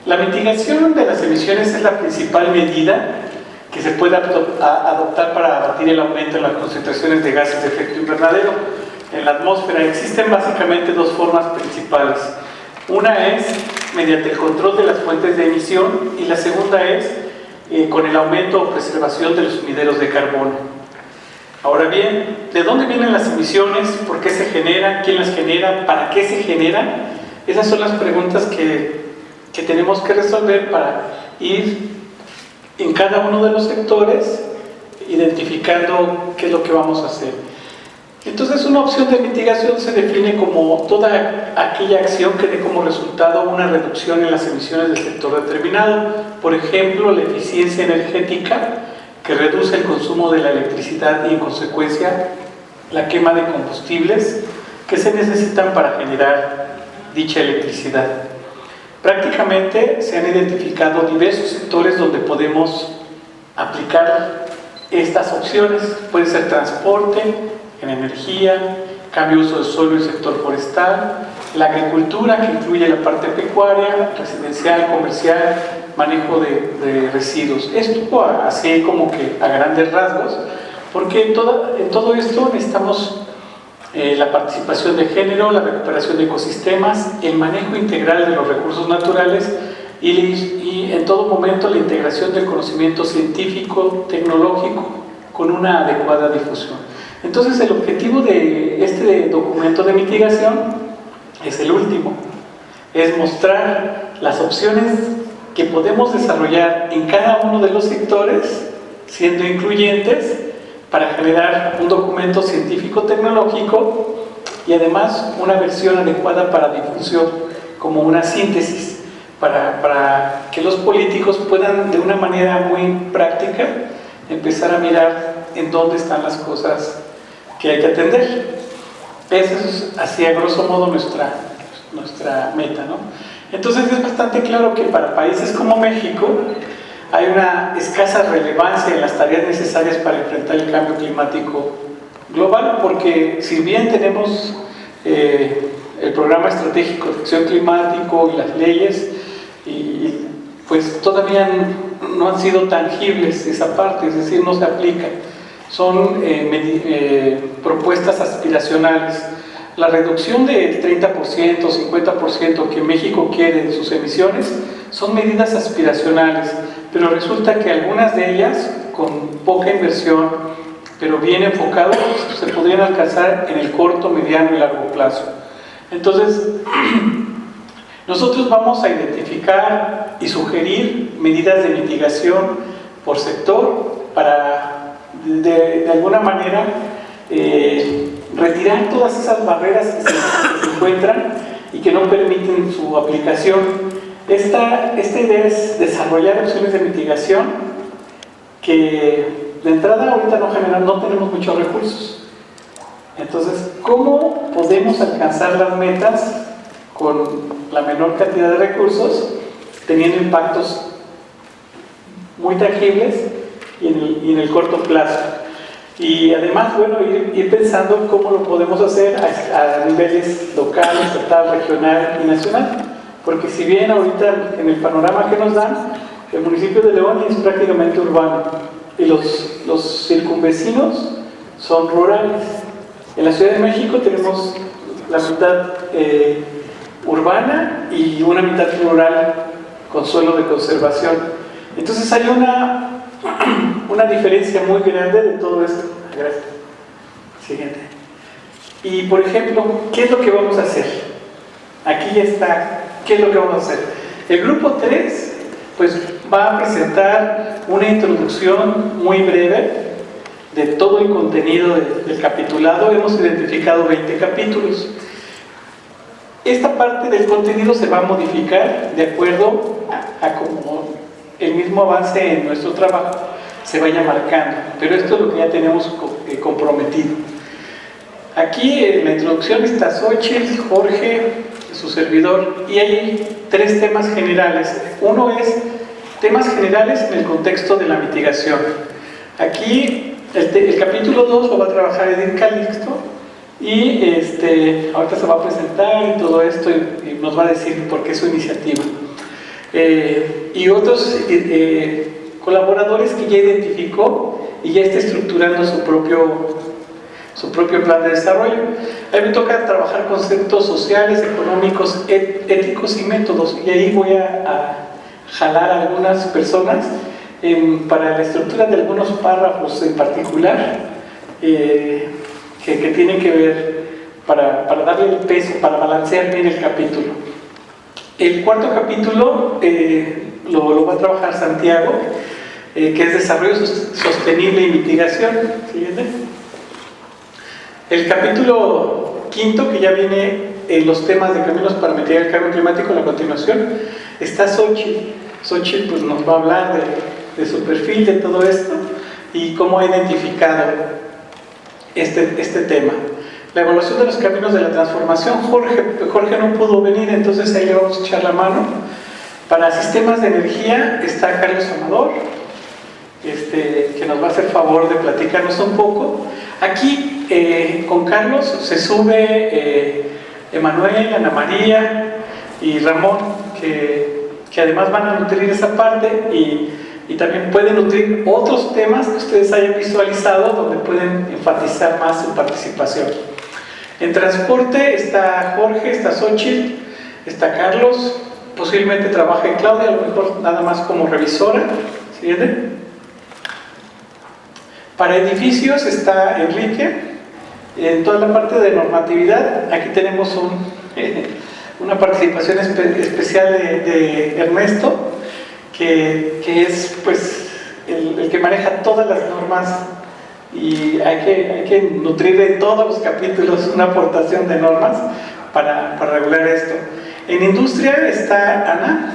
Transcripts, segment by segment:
La mitigación de las emisiones es la principal medida que se puede adoptar para abatir el aumento en las concentraciones de gases de efecto invernadero en la atmósfera. Existen básicamente dos formas principales. Una es mediante el control de las fuentes de emisión y la segunda es con el aumento o preservación de los sumideros de carbono. Ahora bien, ¿de dónde vienen las emisiones? ¿Por qué se generan? ¿Quién las genera? ¿Para qué se generan? Esas son las preguntas que tenemos que resolver para ir en cada uno de los sectores identificando qué es lo que vamos a hacer. Entonces, una opción de mitigación se define como toda aquella acción que dé como resultado una reducción en las emisiones del sector determinado. Por ejemplo, la eficiencia energética, que reduce el consumo de la electricidad y en consecuencia la quema de combustibles que se necesitan para generar dicha electricidad. Prácticamente se han identificado diversos sectores donde podemos aplicar estas opciones. Puede ser transporte, en energía, cambio de uso de suelo y sector forestal, la agricultura, que incluye la parte pecuaria, residencial, comercial, manejo de residuos. Esto así como que a grandes rasgos, porque en todo esto necesitamos la participación de género, la recuperación de ecosistemas, el manejo integral de los recursos naturales y en todo momento la integración del conocimiento científico, tecnológico, con una adecuada difusión. Entonces, el objetivo de este documento de mitigación es el último, es mostrar las opciones que podemos desarrollar en cada uno de los sectores, siendo incluyentes, para generar un documento científico-tecnológico y además una versión adecuada para difusión, como una síntesis, para que los políticos puedan de una manera muy práctica empezar a mirar en dónde están las cosas que hay que atender. Esa es así a grosso modo nuestra meta, ¿no? Entonces es bastante claro que para países como México hay una escasa relevancia en las tareas necesarias para enfrentar el cambio climático global, porque si bien tenemos el programa estratégico de acción climático y las leyes, y pues todavía no han sido tangibles esa parte, es decir, no se aplica. Son propuestas aspiracionales. La reducción del 30%, 50% que México quiere de sus emisiones son medidas aspiracionales, pero resulta que algunas de ellas, con poca inversión, pero bien enfocadas, se podrían alcanzar en el corto, mediano y largo plazo. Entonces, nosotros vamos a identificar y sugerir medidas de mitigación por sector para, de alguna manera, retirar todas esas barreras que se encuentran y que no permiten su aplicación. Esta idea es desarrollar opciones de mitigación que de entrada ahorita no tenemos muchos recursos. Entonces, ¿cómo podemos alcanzar las metas con la menor cantidad de recursos, teniendo impactos muy tangibles y en el corto plazo? Y además, bueno, ir pensando cómo lo podemos hacer a niveles local, estatal, regional y nacional. Porque si bien ahorita en el panorama que nos dan, el municipio de León es prácticamente urbano y los circunvecinos son rurales. En la Ciudad de México tenemos la mitad urbana y una mitad rural con suelo de conservación. Entonces hay una diferencia muy grande de todo esto. Gracias. Siguiente. Y por ejemplo, ¿qué es lo que vamos a hacer? Aquí ya está. ¿Qué es lo que vamos a hacer? El grupo 3 pues va a presentar una introducción muy breve de todo el contenido del capitulado. Hemos identificado 20 capítulos. Esta parte del contenido se va a modificar de acuerdo a cómo el mismo avance en nuestro trabajo se vaya marcando, pero esto es lo que ya tenemos comprometido. Aquí en la introducción está Xochitl, Jorge, su servidor, y hay 3 temas generales. Uno es temas generales en el contexto de la mitigación. Aquí el capítulo 2 lo va a trabajar Edith Calixto y ahorita se va a presentar y todo esto y nos va a decir por qué su iniciativa. y otros colaboradores que ya identificó y ya está estructurando su propio plan de desarrollo. A mí me toca trabajar conceptos sociales, económicos, éticos y métodos, y ahí voy a jalar a algunas personas para la estructura de algunos párrafos en particular que tienen que ver para darle el peso, para balancear bien el capítulo. El cuarto capítulo lo va a trabajar Santiago, que es desarrollo sostenible y mitigación. ¿Siguiente? El capítulo quinto, que ya viene los temas de caminos para mitigar el cambio climático, en la continuación, está Xochitl. Xochitl pues, nos va a hablar de su perfil, de todo esto y cómo ha identificado este tema. La evaluación de los caminos de la transformación, Jorge no pudo venir, entonces ahí le vamos a echar la mano. Para sistemas de energía está Carlos Amador, que nos va a hacer favor de platicarnos un poco. Aquí con Carlos se sube Emanuel, Ana María y Ramón, que además van a nutrir esa parte y también pueden nutrir otros temas que ustedes hayan visualizado donde pueden enfatizar más su participación. En transporte está Jorge, está Xochitl, está Carlos, posiblemente trabaje Claudia, a lo mejor nada más como revisora. ¿Siguiente? Para edificios está Enrique. En toda la parte de normatividad, aquí tenemos una participación especial de Ernesto, que es pues el que maneja todas las normas, y hay que nutrir en todos los capítulos una aportación de normas para regular esto. En industria está Ana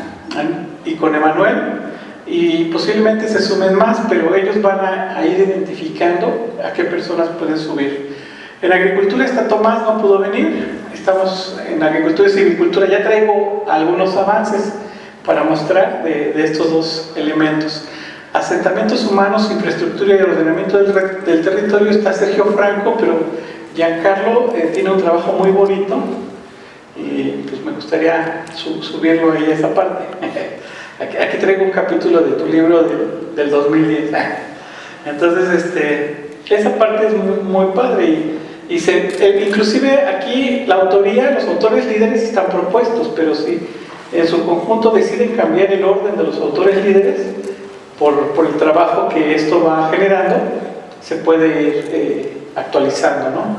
y con Emanuel, y posiblemente se sumen más, pero ellos van a ir identificando a qué personas pueden subir. En agricultura está Tomás, no pudo venir. Estamos en agricultura y silvicultura, ya traigo algunos avances para mostrar de estos dos elementos. Asentamientos humanos, infraestructura y ordenamiento del territorio está Sergio Franco, pero Giancarlo tiene un trabajo muy bonito y pues me gustaría subirlo ahí a esa parte. Aquí traigo un capítulo de tu libro del 2010. Entonces esa parte es muy padre inclusive aquí la autoría, los autores líderes están propuestos, pero si en su conjunto deciden cambiar el orden de los autores líderes por el trabajo que esto va generando, se puede ir actualizando, ¿no?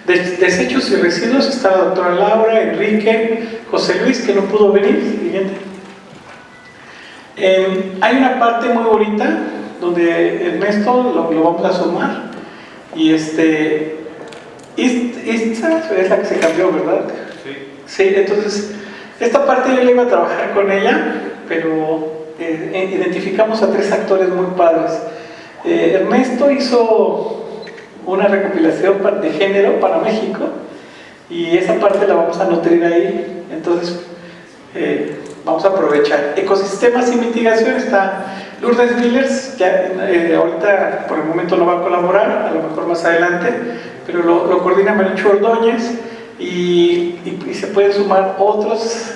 Desechos y residuos está la doctora Laura, Enrique, José Luis, que no pudo venir. Siguiente. Hay una parte muy bonita donde Ernesto lo vamos a sumar, y esta es la que se cambió, ¿verdad? Sí, entonces esta parte yo le iba a trabajar con ella, pero identificamos a 3 actores muy padres. Ernesto hizo una recopilación de género para México, y esa parte la vamos a nutrir ahí. Entonces vamos a aprovechar. Ecosistemas y mitigación está Lourdes Millers, ya ahorita por el momento no va a colaborar, a lo mejor más adelante, pero lo coordina Marichu Ordóñez, y se pueden sumar otros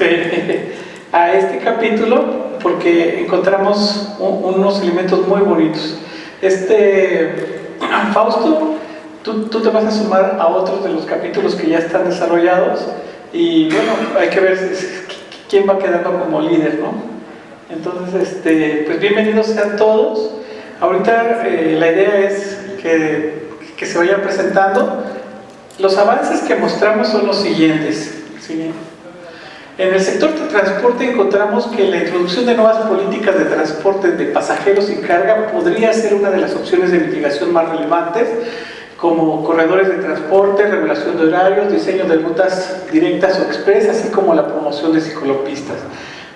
a este capítulo porque encontramos unos elementos muy bonitos. Fausto, tú te vas a sumar a otros de los capítulos que ya están desarrollados, y bueno, hay que ver quién va quedando como líder, ¿no? Entonces, pues bienvenidos sean todos. Ahorita la idea es que se vayan presentando. Los avances que mostramos son los siguientes. ¿Sí? En el sector de transporte encontramos que la introducción de nuevas políticas de transporte de pasajeros y carga podría ser una de las opciones de mitigación más relevantes, como corredores de transporte, regulación de horarios, diseño de rutas directas o express, así como la promoción de ciclopistas.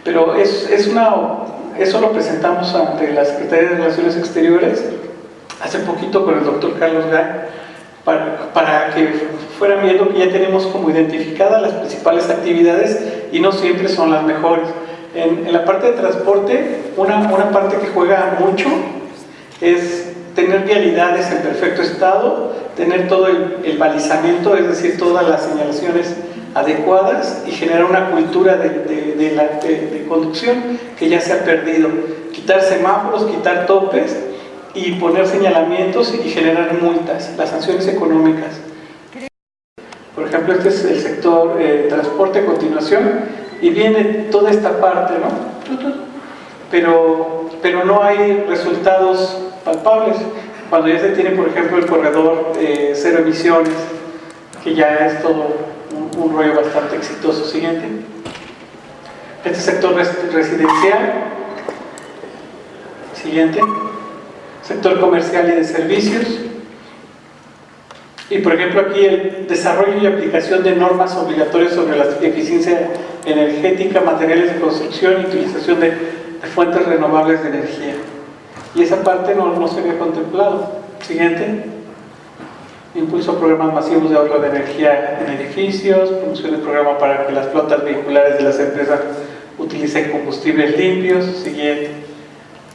Pero eso lo presentamos ante la Secretaría de Relaciones Exteriores hace poquito con el doctor Carlos Gay, para que fueran viendo que ya tenemos como identificadas las principales actividades y no siempre son las mejores. En la parte de transporte, una parte que juega mucho es tener vialidades en perfecto estado, tener todo el balizamiento, es decir, todas las señalaciones adecuadas y generar una cultura de conducción que ya se ha perdido. Quitar semáforos, quitar topes y poner señalamientos y generar multas, las sanciones económicas. Por ejemplo, este es el sector transporte a continuación y viene toda esta parte, ¿no? Pero no hay resultados palpables. Cuando ya se tiene, por ejemplo, el corredor cero emisiones, que ya es todo un rollo bastante exitoso. Siguiente. Este sector residencial. Siguiente. Sector comercial y de servicios. Y por ejemplo aquí el desarrollo y aplicación de normas obligatorias sobre la eficiencia energética, materiales de construcción y utilización de fuentes renovables de energía. Y esa parte no se había contemplado. Siguiente. Impulso a programas masivos de ahorro de energía en edificios, promoción de programa para que las flotas vehiculares de las empresas utilicen combustibles limpios. Siguiente.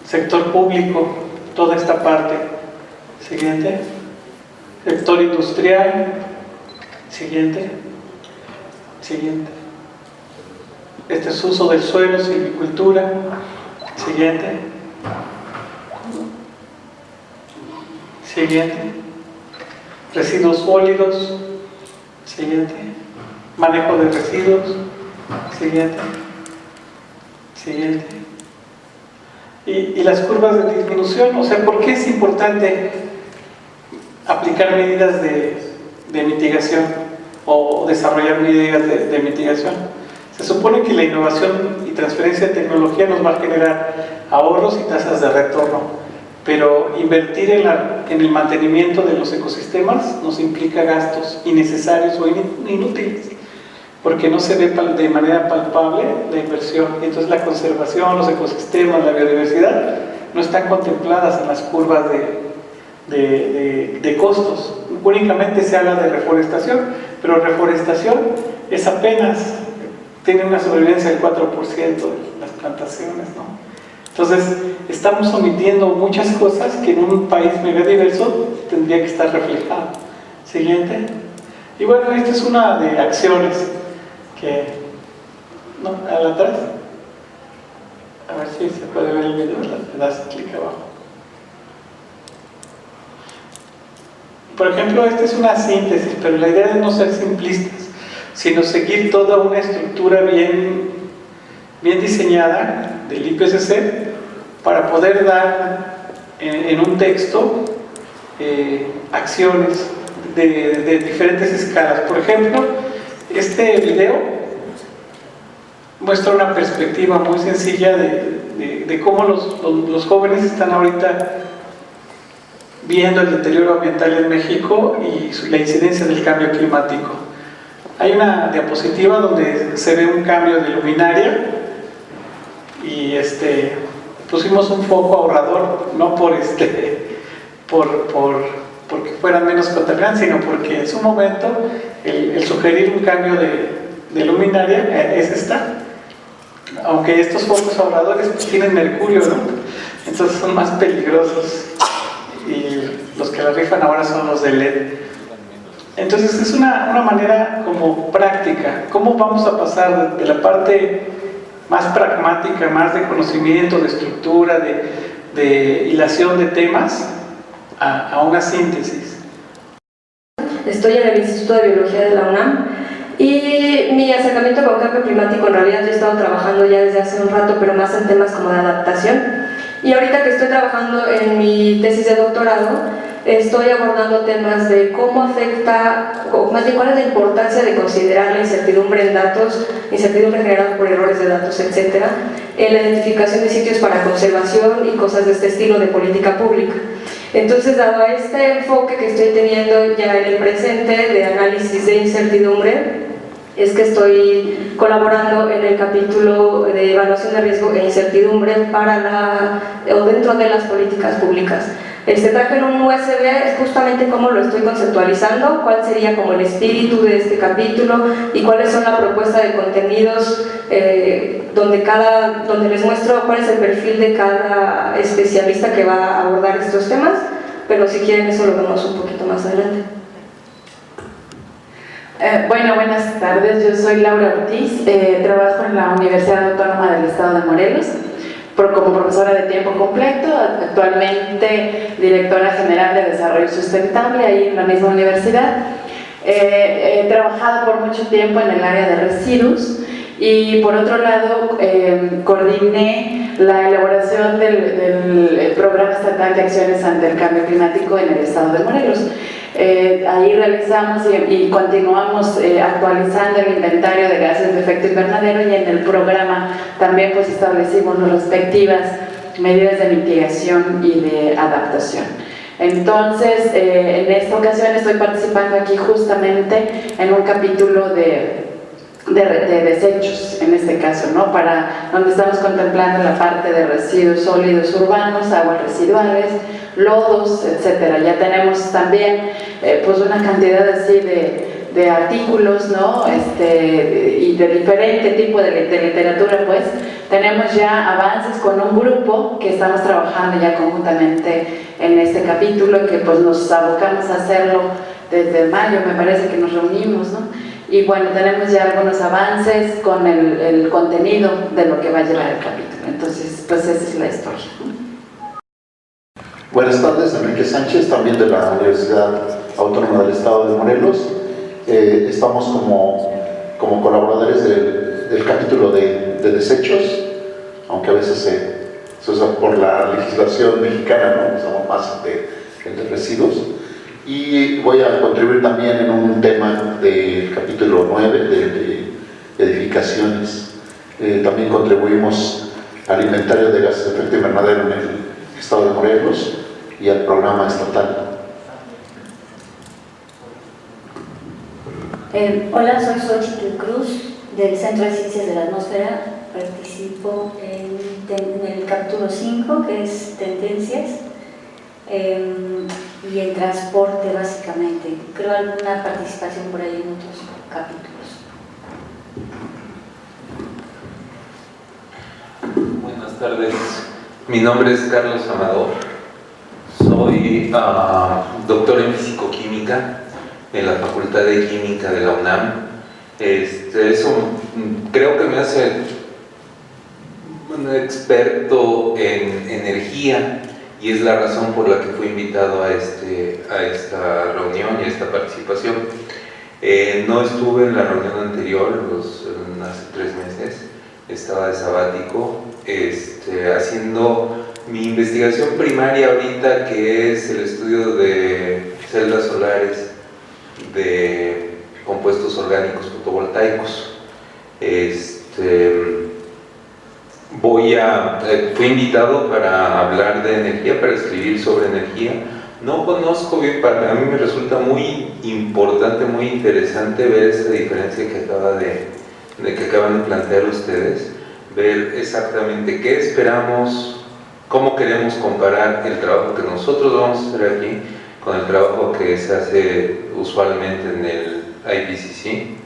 Sector público, toda esta parte. Siguiente. Sector industrial. Siguiente. Siguiente. Este es uso del suelo, silvicultura. Siguiente. Siguiente. Residuos sólidos. Siguiente. Manejo de residuos. Siguiente. Siguiente. Y las curvas de disminución, o sea, ¿por qué es importante aplicar medidas de mitigación o desarrollar medidas de mitigación? Se supone que la innovación y transferencia de tecnología nos va a generar ahorros y tasas de retorno, pero invertir en el mantenimiento de los ecosistemas nos implica gastos innecesarios o inútiles, porque no se ve de manera palpable la inversión. Entonces la conservación, los ecosistemas, la biodiversidad no están contempladas en las curvas de costos. Únicamente se habla de reforestación, pero reforestación es apenas, tiene una sobrevivencia del 4% de las plantaciones, ¿no? Entonces estamos omitiendo muchas cosas que en un país megadiverso tendría que estar reflejado. Siguiente. Y bueno, esta es una de acciones que, ¿no? Al atrás, a ver si se puede ver el video, le das clic abajo. Por ejemplo, esta es una síntesis, pero la idea es no ser simplistas, sino seguir toda una estructura bien diseñada del IPCC para poder dar en un texto acciones de diferentes escalas. Por ejemplo, este video muestra una perspectiva muy sencilla de cómo los jóvenes están ahorita viendo el deterioro ambiental en México y la incidencia del cambio climático. Hay una diapositiva donde se ve un cambio de luminaria y pusimos un foco ahorrador, no porque fueran menos contaminantes, sino porque en su momento el sugerir un cambio de luminaria es esta. Aunque estos focos ahorradores tienen mercurio, ¿no? Entonces son más peligrosos y los que la rifan ahora son los de LED. Entonces es una manera como práctica. ¿Cómo vamos a pasar de la parte más pragmática, más de conocimiento, de estructura, de hilación de temas a una síntesis? Estoy en el Instituto de Biología de la UNAM y mi acercamiento con cambio climático en realidad yo he estado trabajando ya desde hace un rato, pero más en temas como de adaptación. Y ahorita que estoy trabajando en mi tesis de doctorado, estoy abordando temas de cómo afecta, o más bien cuál es la importancia de considerar la incertidumbre en datos, incertidumbre generada por errores de datos, etcétera, en la identificación de sitios para conservación y cosas de este estilo de política pública. Entonces, dado a este enfoque que estoy teniendo ya en el presente de análisis de incertidumbre, es que estoy colaborando en el capítulo de evaluación de riesgo e incertidumbre o dentro de las políticas públicas. Traje en un USB justamente cómo lo estoy conceptualizando, cuál sería como el espíritu de este capítulo y cuáles son la propuesta de contenidos donde les muestro cuál es el perfil de cada especialista que va a abordar estos temas, pero si quieren eso lo vemos un poquito más adelante. Bueno, buenas tardes. Yo soy Laura Ortiz, trabajo en la Universidad Autónoma del Estado de Morelos como profesora de tiempo completo, actualmente directora general de Desarrollo Sustentable ahí en la misma universidad. He trabajado por mucho tiempo en el área de residuos y por otro lado coordiné la elaboración del Programa Estatal de Acciones ante el Cambio Climático en el Estado de Morelos. Ahí realizamos y continuamos actualizando el inventario de gases de efecto invernadero, y en el programa también pues establecimos las respectivas medidas de mitigación y de adaptación. Entonces, en esta ocasión estoy participando aquí justamente en un capítulo de desechos, en este caso, ¿no? Donde estamos contemplando la parte de residuos sólidos urbanos, aguas residuales, lodos, etcétera. Ya tenemos también pues una cantidad así de artículos, ¿no? Y de diferente tipo de literatura, pues tenemos ya avances con un grupo que estamos trabajando ya conjuntamente en este capítulo, que pues nos abocamos a hacerlo desde mayo, me parece que nos reunimos, ¿no? Y bueno, tenemos ya algunos avances con el contenido de lo que va a llevar el capítulo. Entonces, pues esa es la historia. Buenas tardes, Enrique Sánchez, también de la Universidad Autónoma del Estado de Morelos. Estamos como colaboradores del capítulo de desechos, aunque a veces se usa por la legislación mexicana, ¿no? Usamos más el de residuos. Y voy a contribuir también en un tema del capítulo 9 de edificaciones. También contribuimos al inventario de gases de efecto invernadero en el Estado de Morelos y al programa estatal. Hola, soy Xochitl Cruz, del Centro de Ciencias de la Atmósfera. Participo en el capítulo 5, que es tendencias, y el transporte, básicamente. Creo alguna participación por ahí en otros capítulos. Buenas tardes, mi nombre es Carlos Amador, soy doctor en Físico-Química en la Facultad de Química de la UNAM. Eso creo que me hace un experto en energía, y es la razón por la que fui invitado a esta reunión y a esta participación. No estuve en la reunión anterior, hace 3 meses, estaba de sabático, haciendo mi investigación primaria ahorita, que es el estudio de celdas solares de compuestos orgánicos fotovoltaicos. Fui invitado para hablar de energía, para escribir sobre energía. No conozco bien, a mí me resulta muy importante, muy interesante ver esa diferencia que acaban de plantear ustedes, ver exactamente qué esperamos, cómo queremos comparar el trabajo que nosotros vamos a hacer aquí con el trabajo que se hace usualmente en el IPCC,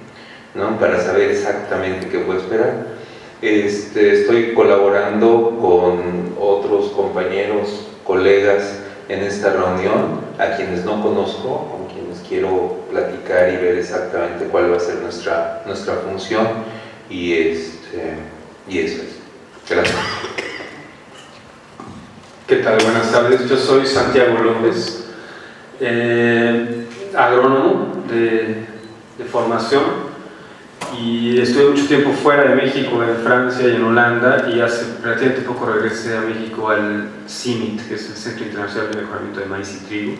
¿no? Para saber exactamente qué puedo esperar. Estoy colaborando con otros compañeros, colegas en esta reunión, a quienes no conozco, con quienes quiero platicar y ver exactamente cuál va a ser nuestra función, y eso es. Gracias. ¿Qué tal? Buenas tardes, yo soy Santiago López, agrónomo de formación, y estuve mucho tiempo fuera de México, en Francia y en Holanda, y hace relativamente poco regresé a México al CIMIT, que es el Centro Internacional de Mejoramiento de Maíz y Trigo,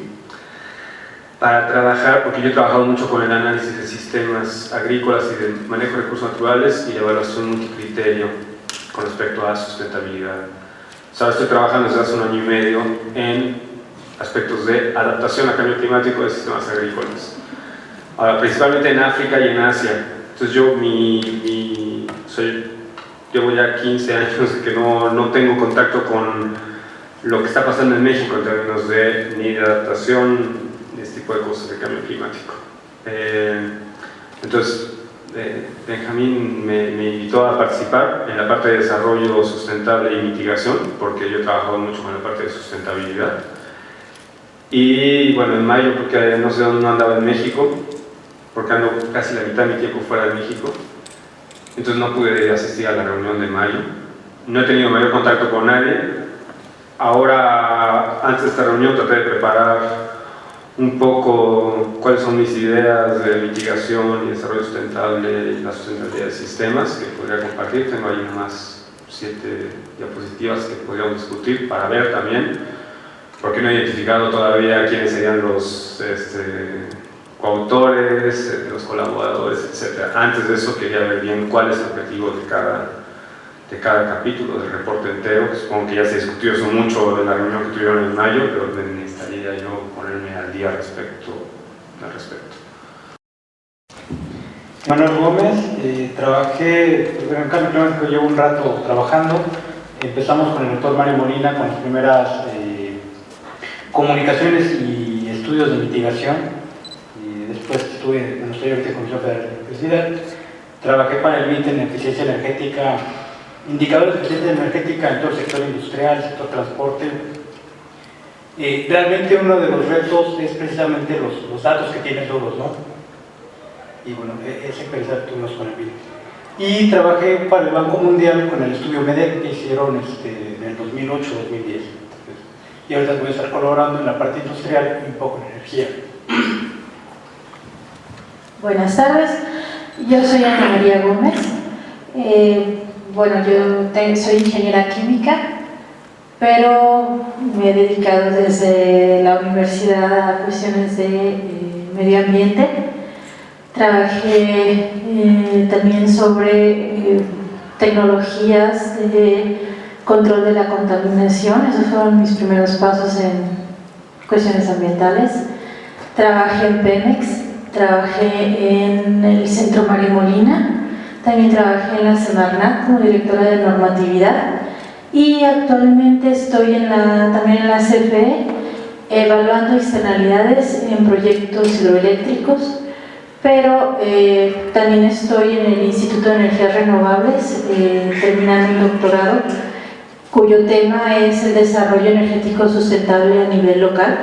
para trabajar, porque yo he trabajado mucho con el análisis de sistemas agrícolas y de manejo de recursos naturales y la evaluación multicriterio con respecto a sustentabilidad. Ahora estoy trabajando desde hace 1 año y medio en aspectos de adaptación al cambio climático de sistemas agrícolas. Ahora, principalmente en África y en Asia. Entonces yo llevo ya 15 años que no tengo contacto con lo que está pasando en México en términos ni de adaptación ni este tipo de cosas de cambio climático. Entonces Benjamín me invitó a participar en la parte de desarrollo sustentable y mitigación, porque yo he trabajado mucho con la parte de sustentabilidad. Y bueno, en mayo, porque no sé dónde andaba en México, porque ando casi la mitad de mi tiempo fuera de México, entonces no pude asistir a la reunión de mayo. No he tenido mayor contacto con nadie. Ahora, antes de esta reunión, traté de preparar un poco cuáles son mis ideas de mitigación y desarrollo sustentable y la sustentabilidad de sistemas que podría compartir. Tengo ahí unas 7 diapositivas que podríamos discutir para ver también, porque no he identificado todavía quiénes serían los coautores, los colaboradores, etc. Antes de eso quería ver bien cuál es el objetivo de cada capítulo del reporte entero, que supongo que ya se discutió eso mucho en la reunión que tuvieron en mayo, pero necesitaría yo ponerme al día al respecto. Manuel Gómez, trabajé, en cambio climático llevo un rato trabajando. Empezamos con el doctor Mario Molina con las primeras comunicaciones y estudios de mitigación, y después estuve en los talleres de Comisión Federal de Electricidad. Trabajé para el MIT en eficiencia energética, indicadores de eficiencia energética en todo el sector industrial, sector transporte. Realmente uno de los retos es precisamente los datos que tienen todos, ¿no? Y bueno, ese pensar tuvimos con el MIT. Y trabajé para el Banco Mundial con el estudio MEDEC que hicieron en el 2008-2010. Y ahorita voy a estar colaborando en la parte industrial y un poco en energía. Buenas tardes, yo soy Ana María Gómez. Bueno, yo soy ingeniera química, pero me he dedicado desde la universidad a cuestiones de medio ambiente. Trabajé también sobre tecnologías de control de la contaminación. Esos fueron mis primeros pasos en cuestiones ambientales. Trabajé en Pemex, trabajé en el Centro Mario Molina, también trabajé en la Semarnat como directora de normatividad, y actualmente estoy también en la CFE evaluando externalidades en proyectos hidroeléctricos, pero también estoy en el Instituto de Energías Renovables terminando un doctorado cuyo tema es el desarrollo energético sustentable a nivel local,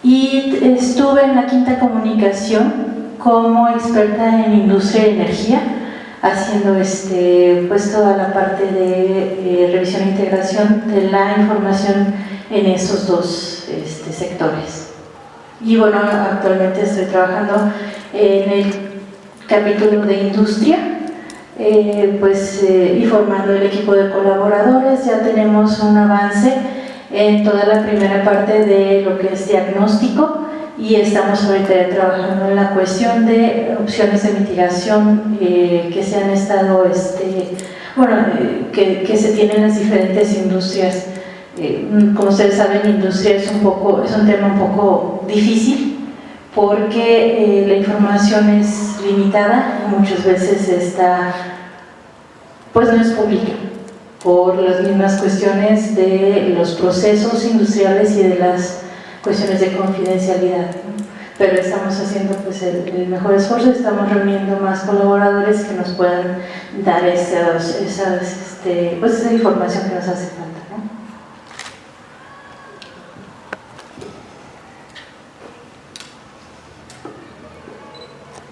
y estuve en la Quinta Comunicación como experta en industria y energía, haciendo pues toda la parte de revisión e integración de la información en esos dos sectores. Y bueno, actualmente estoy trabajando en el capítulo de industria, y formando el equipo de colaboradores. Ya tenemos un avance en toda la primera parte de lo que es diagnóstico, y estamos ahorita ya trabajando en la cuestión de opciones de mitigación que se han estado, que se tienen en las diferentes industrias. Como ustedes saben, industria es un tema un poco difícil, porque la información es limitada, muchas veces no es pública, por las mismas cuestiones de los procesos industriales y de las cuestiones de confidencialidad, ¿no? Pero estamos haciendo el mejor esfuerzo, estamos reuniendo más colaboradores que nos puedan dar esa información que nos hace falta, ¿no?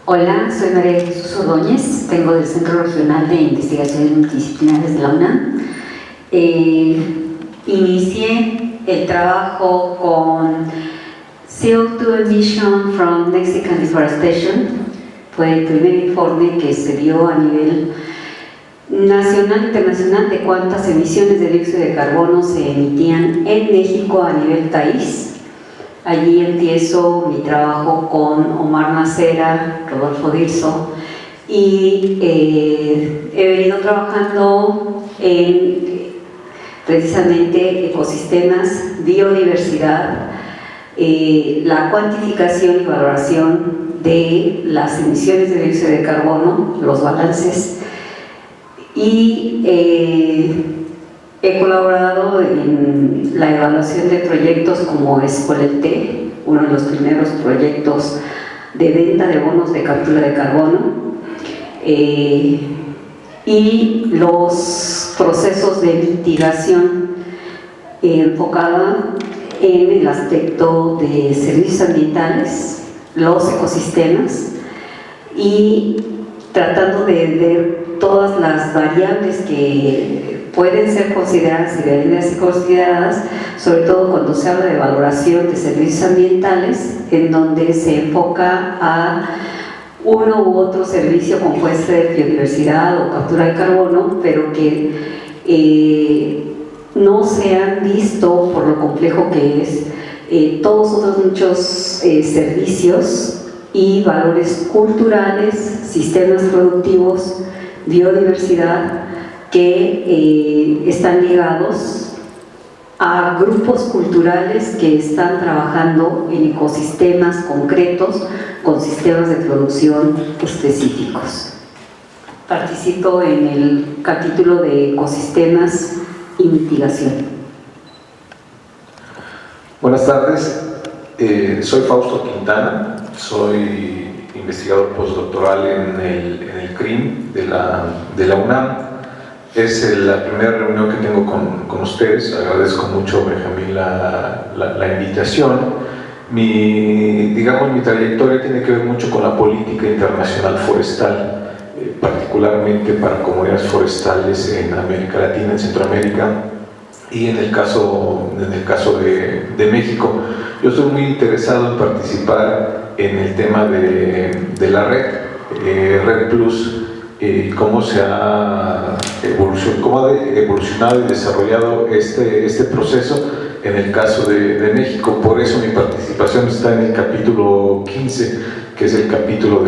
Hola, soy María Jesús Ordóñez, vengo del Centro Regional de Investigaciones Multidisciplinares de la UNAM. Inicié el trabajo con CO2 emission from Mexican deforestation. Fue el primer informe que se dio a nivel nacional e internacional de cuántas emisiones de dióxido de carbono se emitían en México a nivel país. Allí empiezo mi trabajo con Omar Macera, Rodolfo Dirso, y he venido trabajando en precisamente ecosistemas, biodiversidad, la cuantificación y valoración de las emisiones de dióxido de carbono, los balances, y he colaborado en la evaluación de proyectos como Escoleté, uno de los primeros proyectos de venta de bonos de captura de carbono, y los procesos de mitigación enfocada en el aspecto de servicios ambientales, los ecosistemas, y tratando de ver todas las variables que pueden ser consideradas y deberían ser consideradas, sobre todo cuando se habla de valoración de servicios ambientales, en donde se enfoca a uno u otro servicio como puede ser biodiversidad o captura de carbono, pero que no se han visto, por lo complejo que es, todos otros muchos servicios y valores culturales, sistemas productivos, biodiversidad, que están ligados a grupos culturales que están trabajando en ecosistemas concretos con sistemas de producción específicos. Participo en el capítulo de ecosistemas y mitigación. Buenas tardes, soy Fausto Quintana, soy investigador postdoctoral en el CRIM de la UNAM. Es la primera reunión que tengo con ustedes. Agradezco mucho, Benjamín, la invitación. Mi trayectoria tiene que ver mucho con la política internacional forestal, particularmente para comunidades forestales en América Latina, en Centroamérica y en el caso de México. Yo estoy muy interesado en participar en el tema de la Red Plus, cómo ha evolucionado y desarrollado este proceso en el caso de México. Por eso mi participación está en el capítulo 15, que es el capítulo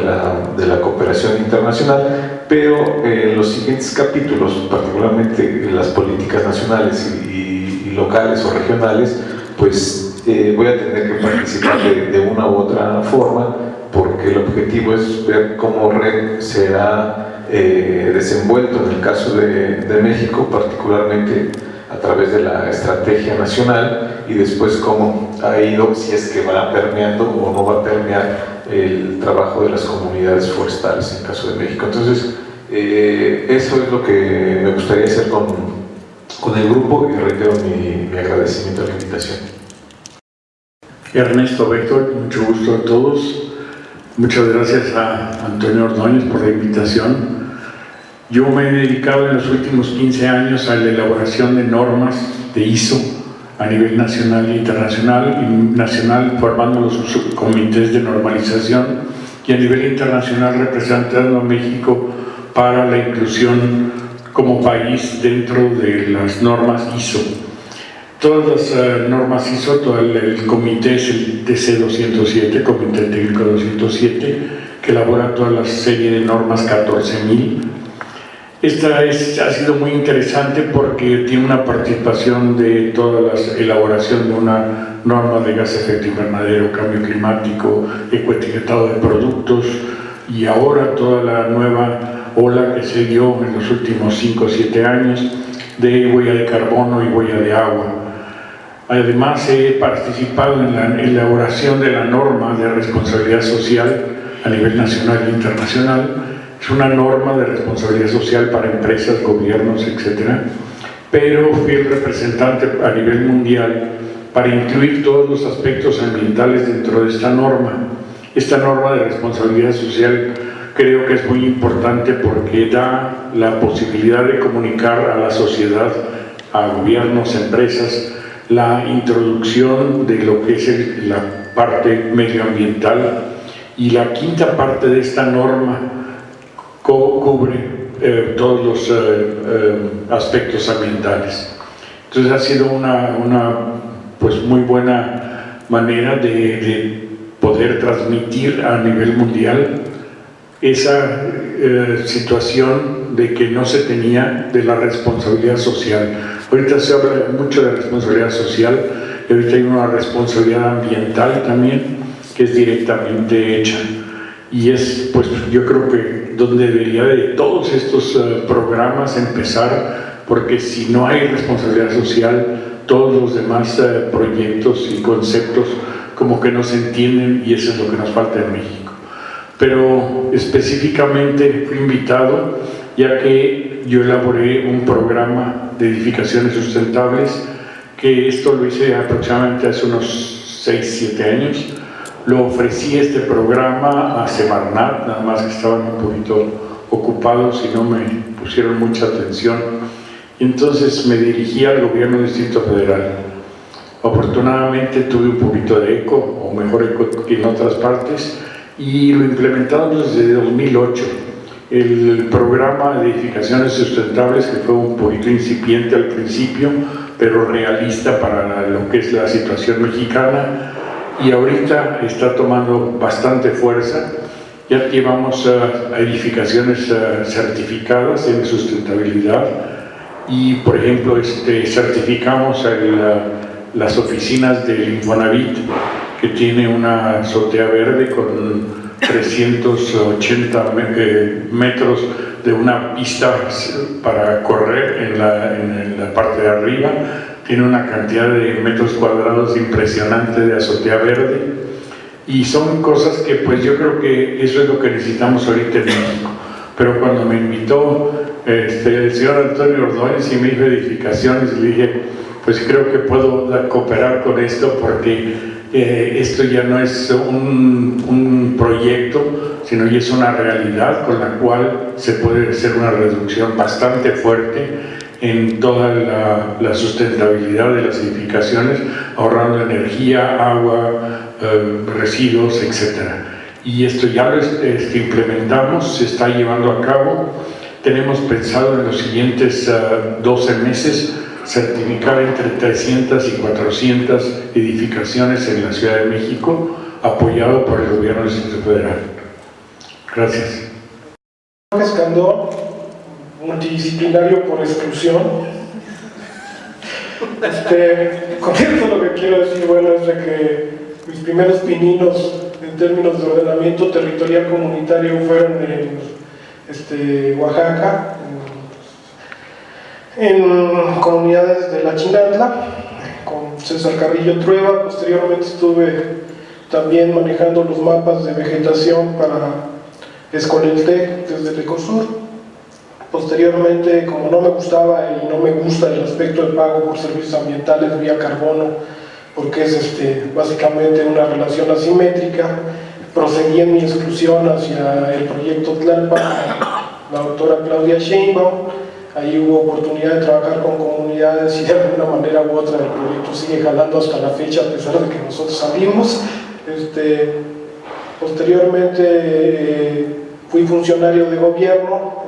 de la cooperación internacional, pero en los siguientes capítulos, particularmente las políticas nacionales y locales o regionales, pues voy a tener que participar de una u otra forma, porque el objetivo es ver cómo RED se ha desenvuelto en el caso de México, particularmente a través de la estrategia nacional, y después cómo ha ido, si es que va permeando o no va a permear el trabajo de las comunidades forestales en el caso de México. Entonces, eso es lo que me gustaría hacer con el grupo, y reitero mi agradecimiento a la invitación. Ernesto Vector, mucho gusto a todos. Muchas gracias a Antonio Ordóñez por la invitación. Yo me he dedicado en los últimos 15 años a la elaboración de normas de ISO a nivel nacional e internacional, y nacional formando los comités de normalización, y a nivel internacional representando a México para la inclusión como país dentro de las normas ISO. Todas las normas ISO, todo el comité es el DC207, Comité Técnico 207, que elabora toda la serie de normas 14.000. Esta ha sido muy interesante porque tiene una participación de toda la elaboración de una norma de gas de efecto invernadero, cambio climático, ecoetiquetado de productos, y ahora toda la nueva ola que se dio en los últimos 5 o 7 años de huella de carbono y huella de agua. Además, he participado en la elaboración de la norma de responsabilidad social a nivel nacional e internacional. Es una norma de responsabilidad social para empresas, gobiernos, etc. Pero fui el representante a nivel mundial para incluir todos los aspectos ambientales dentro de esta norma. Esta norma de responsabilidad social creo que es muy importante porque da la posibilidad de comunicar a la sociedad, a gobiernos, empresas, la introducción de lo que es la parte medioambiental, y la quinta parte de esta norma cubre todos los aspectos ambientales. Entonces ha sido una pues muy buena manera de poder transmitir a nivel mundial esa situación de que no se tenía de la responsabilidad social. Ahorita se habla mucho de responsabilidad social, y ahorita hay una responsabilidad ambiental también que es directamente hecha, y es, pues yo creo que donde debería de todos estos programas empezar, porque si no hay responsabilidad social, todos los demás proyectos y conceptos como que no se entienden, y eso es lo que nos falta en México. Pero específicamente fui invitado ya que yo elaboré un programa de edificaciones sustentables, que esto lo hice aproximadamente hace unos 6-7 años, lo ofrecí este programa a Semarnat, nada más que estaban un poquito ocupados y no me pusieron mucha atención. Y entonces me dirigí al gobierno del Distrito Federal. Afortunadamente tuve un poquito de eco, o mejor eco que en otras partes, y lo implementamos desde 2008. El programa de edificaciones sustentables, que fue un poquito incipiente al principio, pero realista para lo que es la situación mexicana, y ahorita está tomando bastante fuerza. Ya llevamos a edificaciones certificadas en sustentabilidad y, por ejemplo, certificamos las oficinas del Infonavit, que tiene una azotea verde con 380 metros de una pista para correr en la parte de arriba. Tiene una cantidad de metros cuadrados impresionante de azotea verde. Y son cosas que pues yo creo que eso es lo que necesitamos ahorita en México. Pero cuando me invitó el señor Antonio Ordóñez y me dijo edificaciones, le dije, pues creo que puedo cooperar con esto, porque esto ya no es un proyecto, sino ya es una realidad con la cual se puede hacer una reducción bastante fuerte en toda la sustentabilidad de las edificaciones, ahorrando energía, agua, residuos, etc. Y esto ya lo implementamos, se está llevando a cabo. Tenemos pensado en los siguientes 12 meses certificar entre 300 y 400 edificaciones en la Ciudad de México, apoyado por el gobierno del Distrito Federal. Gracias. Escandón, multidisciplinario por exclusión. Con esto lo que quiero decir, bueno, es de que mis primeros pininos en términos de ordenamiento territorial comunitario fueron en Oaxaca, en comunidades de la Chinantla, con César Carrillo Trueba. Posteriormente estuve también manejando los mapas de vegetación para Escoleltec desde el Ecosur. Posteriormente, como no me gustaba y no me gusta el aspecto de pago por servicios ambientales vía carbono, porque es básicamente una relación asimétrica, proseguí en mi exclusión hacia el proyecto Tlalpan, la doctora Claudia Sheinbaum. Ahí hubo oportunidad de trabajar con comunidades y de alguna manera u otra el proyecto sigue jalando hasta la fecha, a pesar de que nosotros salimos. Posteriormente fui funcionario de gobierno,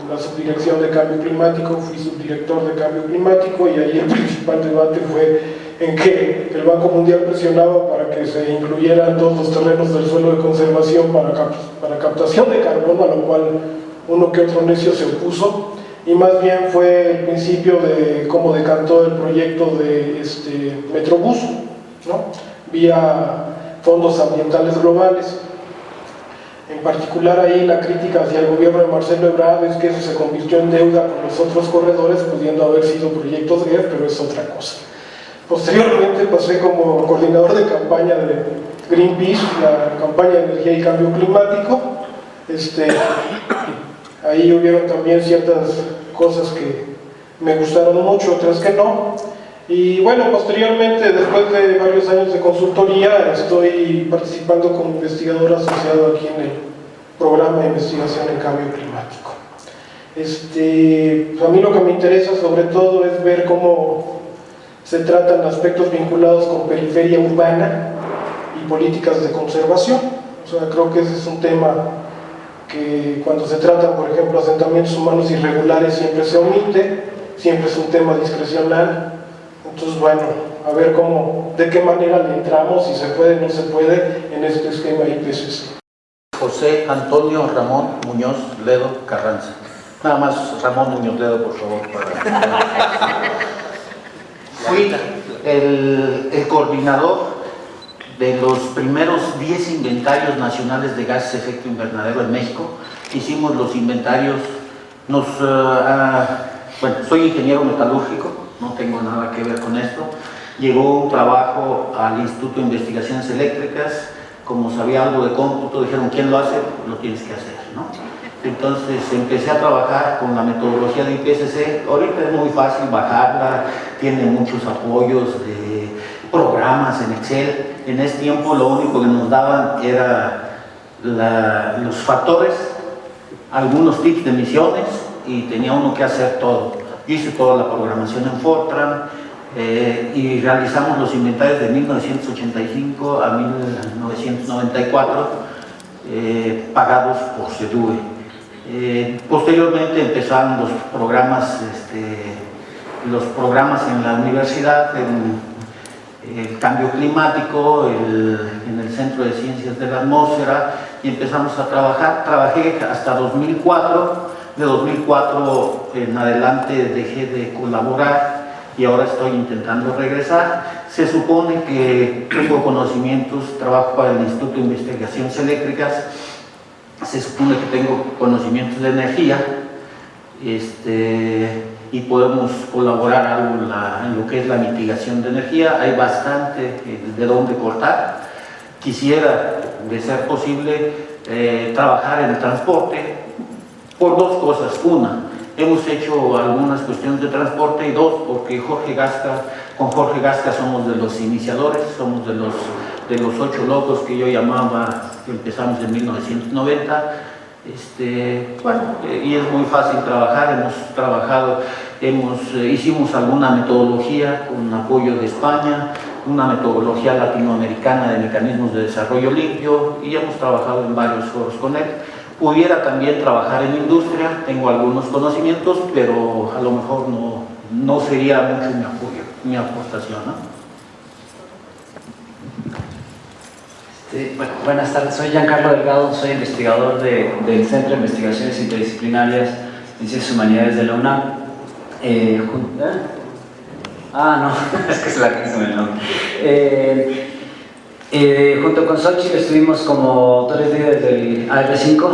la subdirección de cambio climático, fui subdirector de cambio climático, y ahí el principal debate fue en que el Banco Mundial presionaba para que se incluyeran todos los terrenos del suelo de conservación para captación de carbono, a lo cual uno que otro necio se opuso. Y más bien fue el principio de cómo decantó el proyecto de Metrobús, ¿no? Vía fondos ambientales globales. En particular ahí la crítica hacia el gobierno de Marcelo Ebrard es que eso se convirtió en deuda con los otros corredores, pudiendo haber sido proyectos GEF, pero es otra cosa. Posteriormente pasé como coordinador de campaña de Greenpeace, la campaña de energía y cambio climático. Ahí hubieron también ciertas cosas que me gustaron mucho, otras que no. Y bueno, posteriormente, después de varios años de consultoría, estoy participando como investigador asociado aquí en el programa de investigación en cambio climático. A mí lo que me interesa sobre todo es ver cómo se tratan aspectos vinculados con periferia urbana y políticas de conservación. O sea, creo que ese es un tema que cuando se tratan, por ejemplo, asentamientos humanos irregulares siempre se omite, siempre es un tema discrecional. Entonces, bueno, a ver de qué manera le entramos, si se puede o no se puede, en este esquema IPCC. José Antonio Ramón Muñoz Ledo Carranza. Nada más Ramón Muñoz Ledo, por favor. Fui el coordinador de los primeros 10 inventarios nacionales de gases de efecto invernadero en México. Hicimos los inventarios, bueno, soy ingeniero metalúrgico, no tengo nada que ver con esto. Llegó un trabajo al Instituto de Investigaciones Eléctricas, como sabía algo de cómputo, dijeron, ¿quién lo hace? Lo tienes que hacer, ¿no? Entonces empecé a trabajar con la metodología de IPCC. Ahorita es muy fácil bajarla, tiene muchos apoyos de programas programas en Excel. En ese tiempo lo único que nos daban era los factores, algunos tips de misiones y tenía uno que hacer todo. Yo hice toda la programación en Fortran y realizamos los inventarios de 1985 a 1994 pagados por SEDUE. Posteriormente empezaron los programas en la universidad, en el cambio climático, en el Centro de Ciencias de la Atmósfera, y empezamos a trabajar. Trabajé hasta 2004, de 2004 en adelante dejé de colaborar y ahora estoy intentando regresar. Se supone que tengo conocimientos, trabajo para el Instituto de Investigaciones Eléctricas, se supone que tengo conocimientos de energía, y podemos colaborar algo en lo que es la mitigación de energía. Hay bastante de dónde cortar. Quisiera, de ser posible, trabajar en el transporte por dos cosas. Una, hemos hecho algunas cuestiones de transporte, y dos, porque con Jorge Gasca somos de los iniciadores, somos de los 8 locos que yo llamaba, que empezamos en 1990. Y es muy fácil trabajar. Hicimos alguna metodología con apoyo de España, una metodología latinoamericana de mecanismos de desarrollo limpio, y hemos trabajado en varios foros con él. Pudiera también trabajar en industria, tengo algunos conocimientos, pero a lo mejor no sería mucho mi apoyo, mi aportación, ¿no? Bueno, buenas tardes, soy Giancarlo Delgado, soy investigador del Centro de Investigaciones Interdisciplinarias en Ciencias Humanidades de la UNAM. No, es que se la quise el nombre. Junto con Xochitl estuvimos como autores líderes del AR5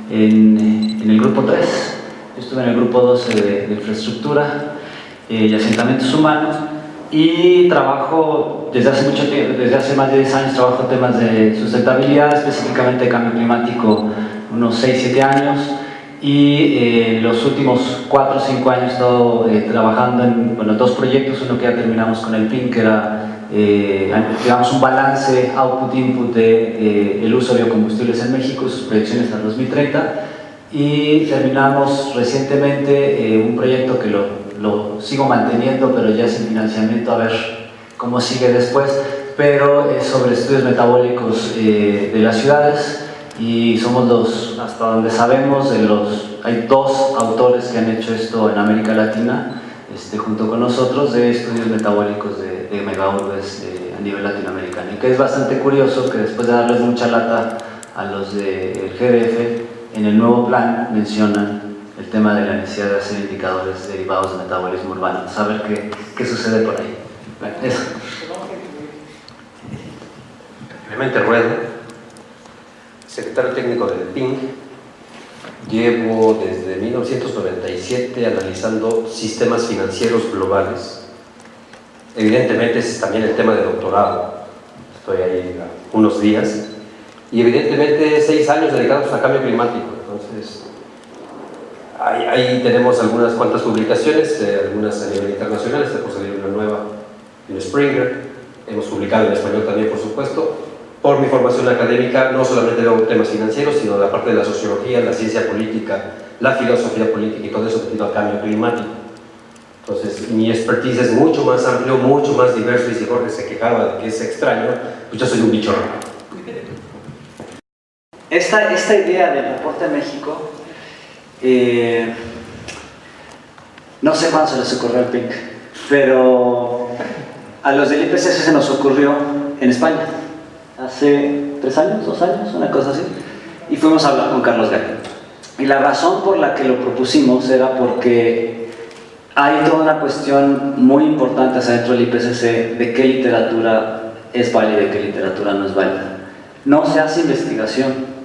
en el grupo 3. Yo estuve en el grupo 12 de infraestructura y asentamientos humanos, y trabajo desde hace mucho tiempo, desde hace más de 10 años trabajo en temas de sustentabilidad, específicamente de cambio climático, unos 6-7 años, y en los últimos 4 o 5 años he estado trabajando en 2 proyectos. Uno que ya terminamos con el PIN, que era digamos un balance output-input de el uso de biocombustibles en México y sus proyecciones hasta 2030, y terminamos recientemente un proyecto que lo sigo manteniendo, pero ya sin financiamiento, a ver cómo sigue después, pero es sobre estudios metabólicos de las ciudades, y somos hasta donde sabemos, hay 2 autores que han hecho esto en América Latina, junto con nosotros, de estudios metabólicos de megaurbes a nivel latinoamericano, y que es bastante curioso que después de darles mucha lata a los del GDF, en el nuevo plan mencionan el tema de la necesidad de hacer indicadores derivados de metabolismo urbano, saber qué sucede por ahí. Bueno, eso. Clemente Rueda, secretario técnico del PIN. Llevo desde 1997 analizando sistemas financieros globales. Evidentemente ese es también el tema de doctorado. Estoy ahí unos días. Y evidentemente 6 años dedicados a cambio climático. Entonces, ahí tenemos algunas cuantas publicaciones, algunas a nivel internacional. Está por salir una nueva en Springer. Hemos publicado en español también, por supuesto. Por mi formación académica, no solamente veo temas financieros, sino la parte de la sociología, la ciencia política, la filosofía política y todo eso debido al cambio climático. Entonces, mi expertise es mucho más amplio, mucho más diverso, y si Jorge se quejaba de que es extraño, pues yo soy un bicho raro. Esta idea del reporte de México, no sé cuándo se les ocurrió al PINC, pero a los del IPCC se nos ocurrió en España, hace 3 años, 2 años, una cosa así, y fuimos a hablar con Carlos Gay. Y la razón por la que lo propusimos era porque hay toda una cuestión muy importante dentro del IPCC de qué literatura es válida y qué literatura no es válida. No se hace investigación.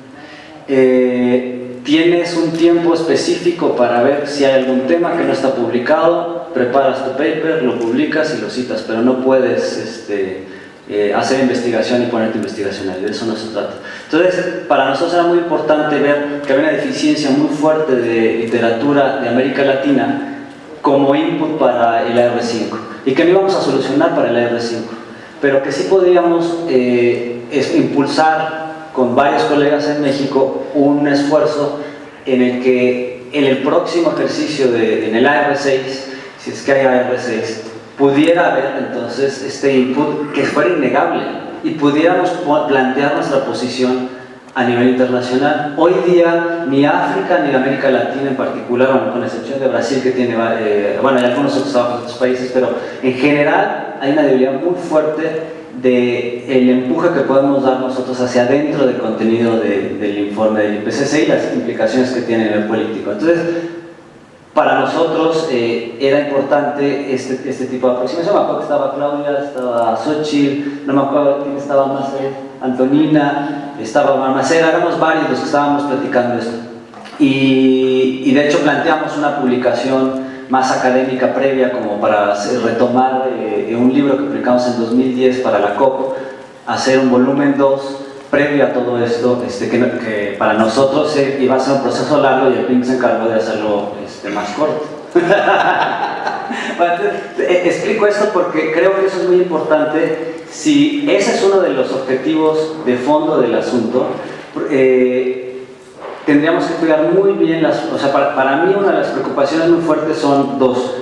Tienes un tiempo específico para ver si hay algún tema que no está publicado, preparas tu paper, lo publicas y lo citas, pero no puedes hacer investigación y poner tu investigación ahí, de eso no se trata. Entonces, para nosotros era muy importante ver que había una deficiencia muy fuerte de literatura de América Latina como input para el AR5 y que no íbamos a solucionar para el AR5, pero que sí podíamos impulsar con varios colegas en México un esfuerzo en el que en el próximo ejercicio en el AR6, si es que hay AR6, pudiera haber entonces este input que fuera innegable y pudiéramos plantear nuestra posición a nivel internacional. Hoy día ni África ni América Latina en particular, bueno, con excepción de Brasil que tiene, bueno, hay algunos otros trabajos de otros países, pero en general hay una debilidad muy fuerte del empuje que podemos dar nosotros hacia adentro del contenido del informe del IPCC y las implicaciones que tiene a nivel político. Entonces, para nosotros era importante este tipo de aproximación. Me acuerdo que estaba Claudia, estaba Xochitl, no me acuerdo quién estaba más, Antonina, estaba Marmacera, éramos varios los que estábamos platicando esto. Y de hecho planteamos una publicación más académica previa como para retomar un libro que publicamos en 2010 para la COP, hacer un volumen 2 previo a todo esto, que para nosotros iba a ser un proceso largo y el PINC se encargó de hacerlo más corto. Bueno, explico esto porque creo que eso es muy importante. Si ese es uno de los objetivos de fondo del asunto, tendríamos que cuidar muy bien o sea, para mí una de las preocupaciones muy fuertes son dos.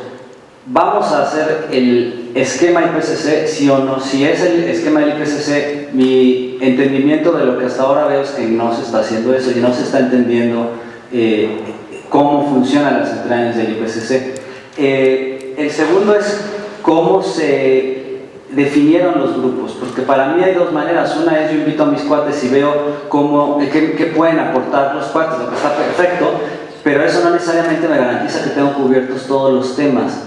¿Vamos a hacer el esquema IPCC, sí o no? Si es el esquema del IPCC, mi entendimiento de lo que hasta ahora veo es que no se está haciendo eso y no se está entendiendo cómo funcionan las entrañas del IPCC. El segundo es cómo se definieron los grupos, porque para mí hay dos maneras. Una es yo invito a mis cuates y veo qué pueden aportar los cuates, lo que está perfecto, pero eso no necesariamente me garantiza que tengo cubiertos todos los temas.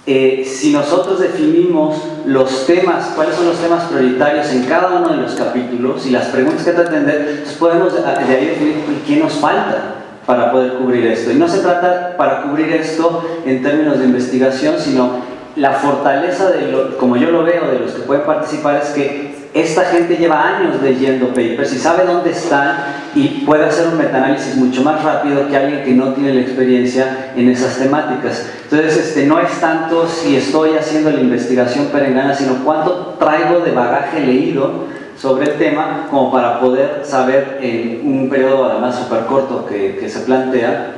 Si nosotros definimos los temas, cuáles son los temas prioritarios en cada uno de los capítulos y las preguntas que hay que atender, entonces podemos de ahí definir qué nos falta para poder cubrir esto. Y no se trata para cubrir esto en términos de investigación, sino la fortaleza como yo lo veo, de los que pueden participar es que esta gente lleva años leyendo papers y sabe dónde están y puede hacer un metaanálisis mucho más rápido que alguien que no tiene la experiencia en esas temáticas. Entonces, no es tanto si estoy haciendo la investigación perengana, sino cuánto traigo de bagaje leído sobre el tema como para poder saber en un periodo además súper corto que se plantea,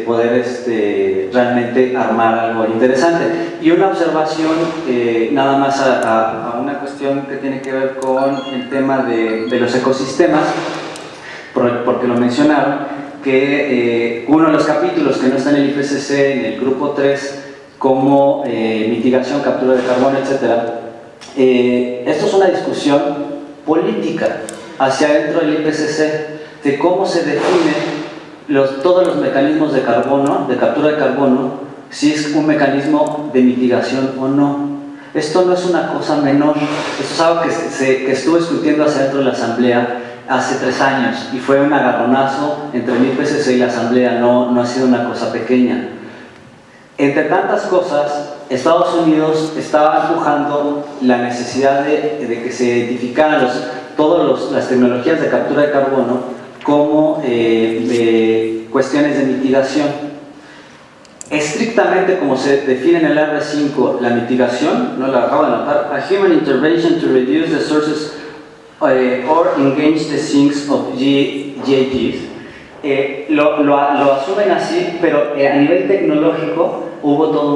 poder realmente armar algo interesante. Y una observación nada más a una cuestión que tiene que ver con el tema de los ecosistemas, porque lo mencionaron, que uno de los capítulos que no está en el IPCC, en el grupo 3, como mitigación, captura de carbono, etc. Esto es una discusión política hacia adentro del IPCC, de cómo se define todos los mecanismos de carbono, de captura de carbono, si es un mecanismo de mitigación o no. Esto no es una cosa menor, esto es algo que estuve discutiendo hacia dentro de la Asamblea hace 3 años y fue un agarronazo entre el IPCC y la Asamblea, no ha sido una cosa pequeña. Entre tantas cosas, Estados Unidos estaba empujando la necesidad de que se identificaran todas las tecnologías de captura de carbono como cuestiones de mitigación. Estrictamente como se define en el R5 la mitigación, no la acabo de anotar, a human intervention to reduce the sources or engage the sinks of GHGs. Lo asumen así, pero a nivel tecnológico hubo todo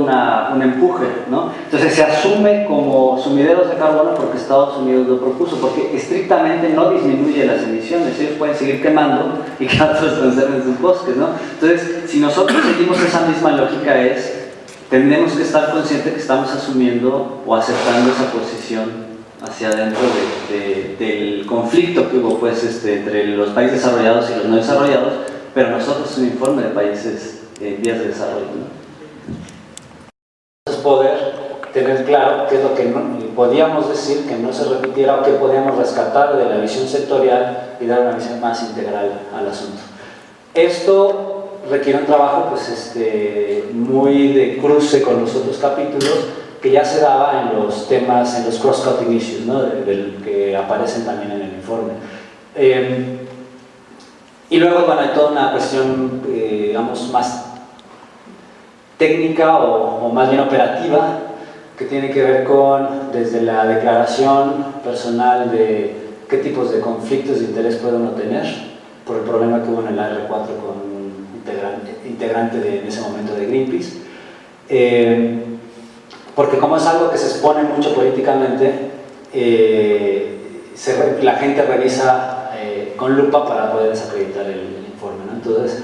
un empuje, ¿no? Entonces se asume como sumideros de carbono porque Estados Unidos lo propuso, porque estrictamente no disminuye las emisiones, ellos pueden seguir quemando y que otros conserven sus bosques, ¿no? Entonces, si nosotros seguimos esa misma lógica tenemos que estar conscientes que estamos asumiendo o aceptando esa posición hacia adentro del conflicto que hubo pues, entre los países desarrollados y los no desarrollados, pero nosotros es un informe de países en vías de desarrollo, ¿no? Poder tener claro qué es lo que podíamos decir, que no se repitiera o que podíamos rescatar de la visión sectorial y dar una visión más integral al asunto. Esto requiere un trabajo pues, muy de cruce con los otros capítulos que ya se daba en los temas, en los cross-cutting issues, ¿no? Que aparecen también en el informe. Y luego, bueno, hay toda una cuestión, digamos, más técnica o más bien operativa, que tiene que ver con desde la declaración personal de qué tipos de conflictos de interés puede uno tener por el problema que hubo en el AR4 con un integrante en ese momento de Greenpeace, porque como es algo que se expone mucho políticamente, la gente revisa con lupa para poder desacreditar el informe, ¿no? Entonces,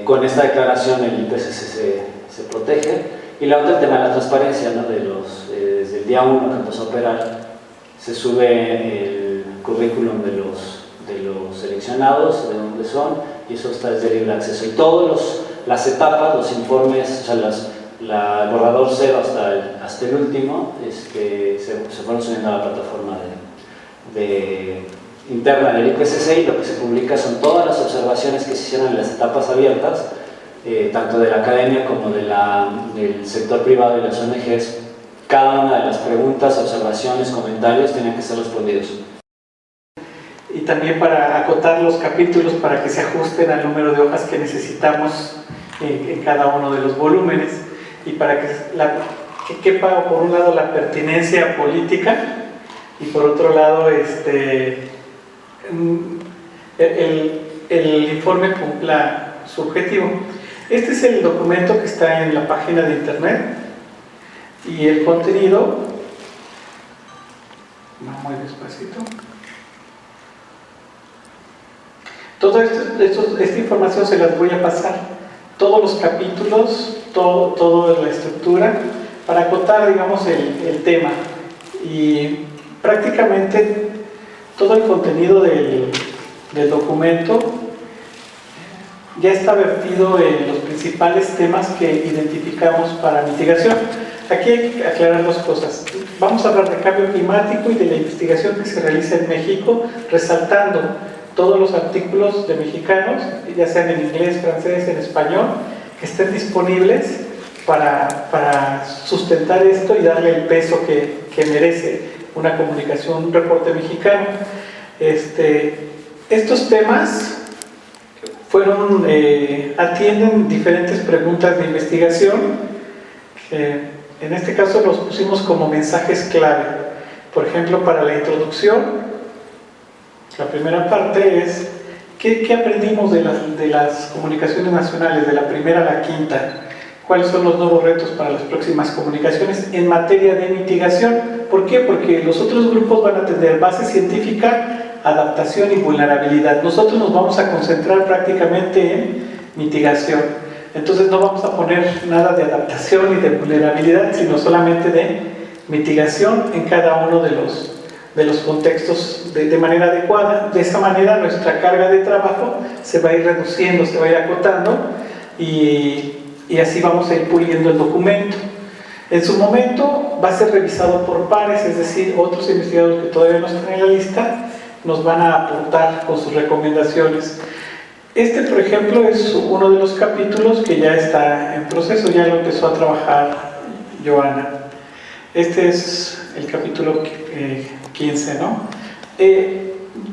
con esta declaración el IPCC se protege. Y la otra, el tema de la transparencia, ¿no? Desde el día 1 que empezó a operar, se sube el currículum de los seleccionados, de dónde son, y eso está desde libre acceso. Y todas las etapas, los informes, o sea, el borrador cero hasta el último, se fueron subiendo a la plataforma interna del IPCC, y lo que se publica son todas las observaciones que se hicieron en las etapas abiertas, tanto de la academia como del sector privado y las ONGs. Cada una de las preguntas, observaciones, comentarios tienen que ser respondidos. Y también para acotar los capítulos para que se ajusten al número de hojas que necesitamos en cada uno de los volúmenes, y para que quepa por un lado la pertinencia política y por otro lado el informe cumpla su objetivo. Este es el documento que está en la página de internet, y el contenido, muy despacito, esta información se las voy a pasar, todos los capítulos, toda la estructura, para acotar, digamos, el tema, y prácticamente todo el contenido del documento ya está vertido en los principales temas que identificamos para mitigación. Aquí hay que aclarar dos cosas. Vamos a hablar de cambio climático y de la investigación que se realiza en México, resaltando todos los artículos de mexicanos, ya sean en inglés, francés, en español, que estén disponibles para sustentar esto y darle el peso que merece una comunicación, un reporte mexicano. Estos temas atienden diferentes preguntas de investigación, que en este caso los pusimos como mensajes clave. Por ejemplo, para la introducción, la primera parte es ¿qué aprendimos de las comunicaciones nacionales, de la primera a la quinta? ¿Cuáles son los nuevos retos para las próximas comunicaciones en materia de mitigación? ¿Por qué? Porque los otros grupos van a tener base científica, adaptación y vulnerabilidad. Nosotros nos vamos a concentrar prácticamente en mitigación. Entonces no vamos a poner nada de adaptación y de vulnerabilidad, sino solamente de mitigación en cada uno de los contextos de manera adecuada. De esa manera nuestra carga de trabajo se va a ir reduciendo, se va a ir acotando, y así vamos a ir puliendo el documento. En su momento va a ser revisado por pares, es decir, otros investigadores que todavía no están en la lista nos van a aportar con sus recomendaciones. Por ejemplo, es uno de los capítulos que ya está en proceso, ya lo empezó a trabajar Joana. Este es el capítulo 15, ¿no?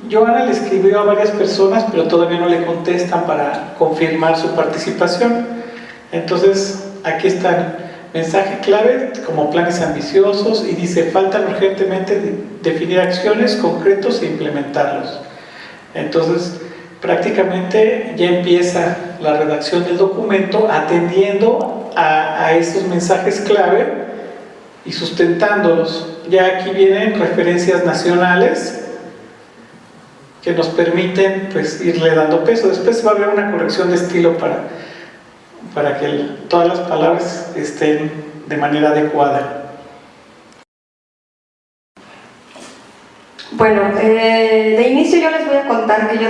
Joana le escribió a varias personas, pero todavía no le contestan para confirmar su participación. Entonces, aquí están. Mensaje clave como planes ambiciosos, y dice: faltan urgentemente definir acciones concretos e implementarlos. Entonces, prácticamente ya empieza la redacción del documento atendiendo a estos mensajes clave y sustentándolos. Ya aquí vienen referencias nacionales que nos permiten irle dando peso. Después va a haber una corrección de estilo para que todas las palabras estén de manera adecuada. Bueno, de inicio yo les voy a contar que yo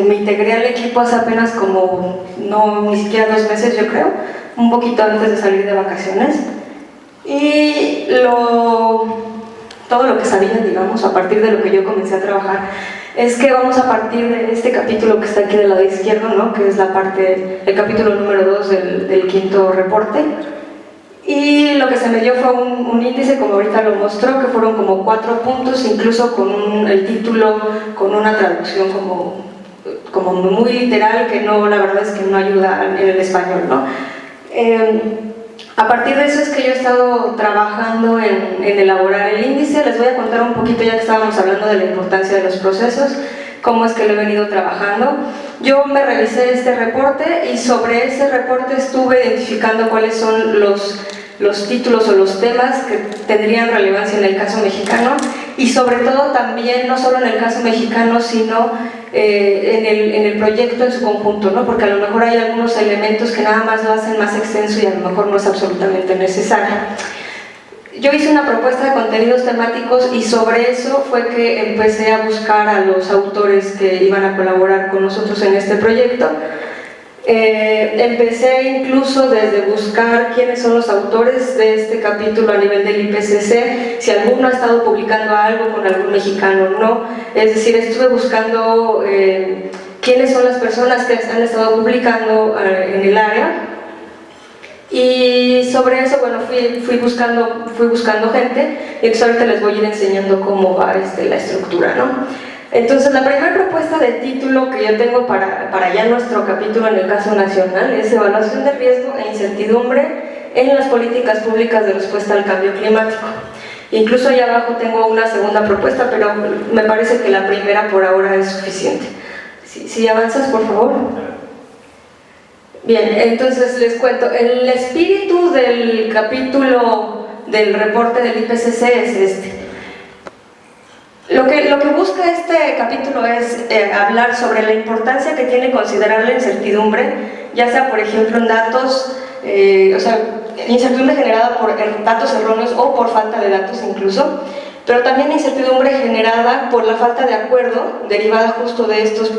me integré al equipo hace apenas ni siquiera 2 meses, yo creo, un poquito antes de salir de vacaciones, y todo lo que sabía, digamos, a partir de lo que yo comencé a trabajar, es que vamos a partir de este capítulo que está aquí del lado izquierdo, ¿no? Que es el capítulo número 2 del quinto reporte. Y lo que se me dio fue un índice, como ahorita lo mostró, que fueron como 4 puntos, incluso con el título, con una traducción como muy literal, que no, la verdad es que no ayuda en el español, ¿no? A partir de eso es que yo he estado trabajando en elaborar el índice. Les voy a contar un poquito, ya que estábamos hablando de la importancia de los procesos, cómo es que lo he venido trabajando. Yo me revisé este reporte y sobre ese reporte estuve identificando cuáles son los títulos o los temas que tendrían relevancia en el caso mexicano, y sobre todo también, no solo en el caso mexicano, sino en el proyecto en su conjunto, ¿no? Porque a lo mejor hay algunos elementos que nada más lo hacen más extenso y a lo mejor no es absolutamente necesario. Yo hice una propuesta de contenidos temáticos y sobre eso fue que empecé a buscar a los autores que iban a colaborar con nosotros en este proyecto. Empecé incluso desde buscar quiénes son los autores de este capítulo a nivel del IPCC, si alguno ha estado publicando algo con algún mexicano o no. Es decir, estuve buscando quiénes son las personas que han estado publicando en el área, y sobre eso, bueno, fui buscando gente, y entonces ahorita les voy a ir enseñando cómo va la estructura, ¿no? Entonces, la primera propuesta de título que yo tengo para ya nuestro capítulo en el caso nacional es Evaluación de riesgo e incertidumbre en las políticas públicas de respuesta al cambio climático. Incluso allá abajo tengo una segunda propuesta, pero me parece que la primera por ahora es suficiente. Si avanzas, por favor. Bien, entonces les cuento. El espíritu del capítulo del reporte del IPCC es este. Lo que busca este capítulo es hablar sobre la importancia que tiene considerar la incertidumbre, ya sea por ejemplo en datos, incertidumbre generada por datos erróneos o por falta de datos incluso, pero también incertidumbre generada por la falta de acuerdo derivada justo de estos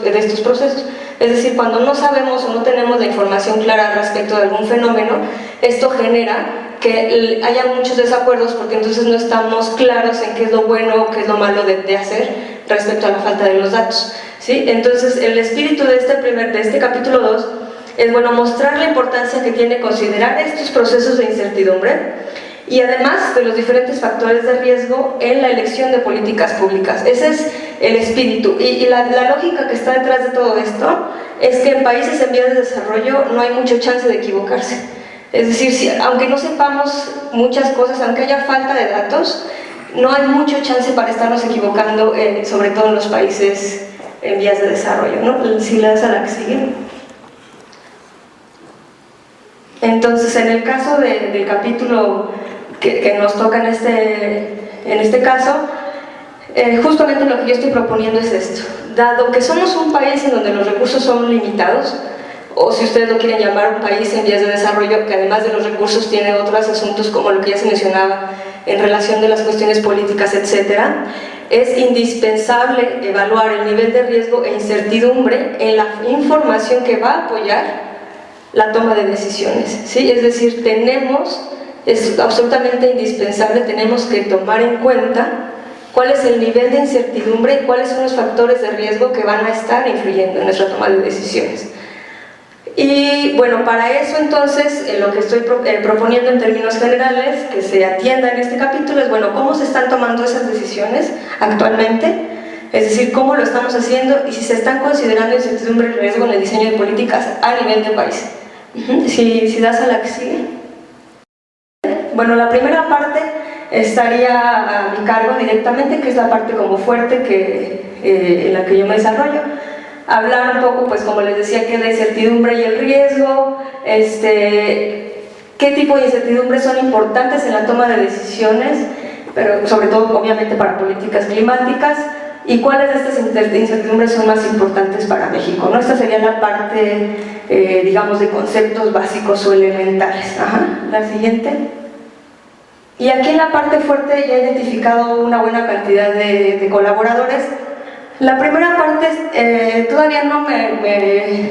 procesos. Es decir, cuando no sabemos o no tenemos la información clara respecto de algún fenómeno, esto genera que haya muchos desacuerdos, porque entonces no estamos claros en qué es lo bueno o qué es lo malo de hacer respecto a la falta de los datos, ¿sí? Entonces el espíritu de este capítulo 2 es, bueno, mostrar la importancia que tiene considerar estos procesos de incertidumbre y además de los diferentes factores de riesgo en la elección de políticas públicas. Ese es el espíritu, y la lógica que está detrás de todo esto es que en países en vías de desarrollo no hay mucho chance de equivocarse. Es decir, aunque no sepamos muchas cosas, aunque haya falta de datos, no hay mucho chance para estarnos equivocando, sobre todo en los países en vías de desarrollo, ¿no? Si le das a la que sigue. Entonces, en el caso del capítulo que nos toca en este caso, justamente lo que yo estoy proponiendo es esto. Dado que somos un país en donde los recursos son limitados, o si ustedes lo quieren llamar un país en vías de desarrollo que además de los recursos tiene otros asuntos como lo que ya se mencionaba en relación de las cuestiones políticas, etcétera, es indispensable evaluar el nivel de riesgo e incertidumbre en la información que va a apoyar la toma de decisiones, ¿sí? Es decir, es absolutamente indispensable, tenemos que tomar en cuenta cuál es el nivel de incertidumbre y cuáles son los factores de riesgo que van a estar influyendo en nuestra toma de decisiones. Y bueno, para eso entonces lo que estoy proponiendo en términos generales que se atienda en este capítulo es, bueno, cómo se están tomando esas decisiones actualmente, es decir, cómo lo estamos haciendo y si se están considerando incertidumbre y riesgo en el diseño de políticas a nivel de país. Si das a la que sigue. Bueno, la primera parte estaría a mi cargo directamente, que es la parte como fuerte en la que yo me desarrollo. Hablar un poco, pues como les decía, que la incertidumbre y el riesgo, qué tipo de incertidumbres son importantes en la toma de decisiones, pero sobre todo obviamente para políticas climáticas, y cuáles de estas incertidumbres son más importantes para México, ¿no? Esta sería la parte, digamos, de conceptos básicos o elementales. La siguiente. Y aquí en la parte fuerte ya he identificado una buena cantidad de colaboradores. La primera parte, todavía no me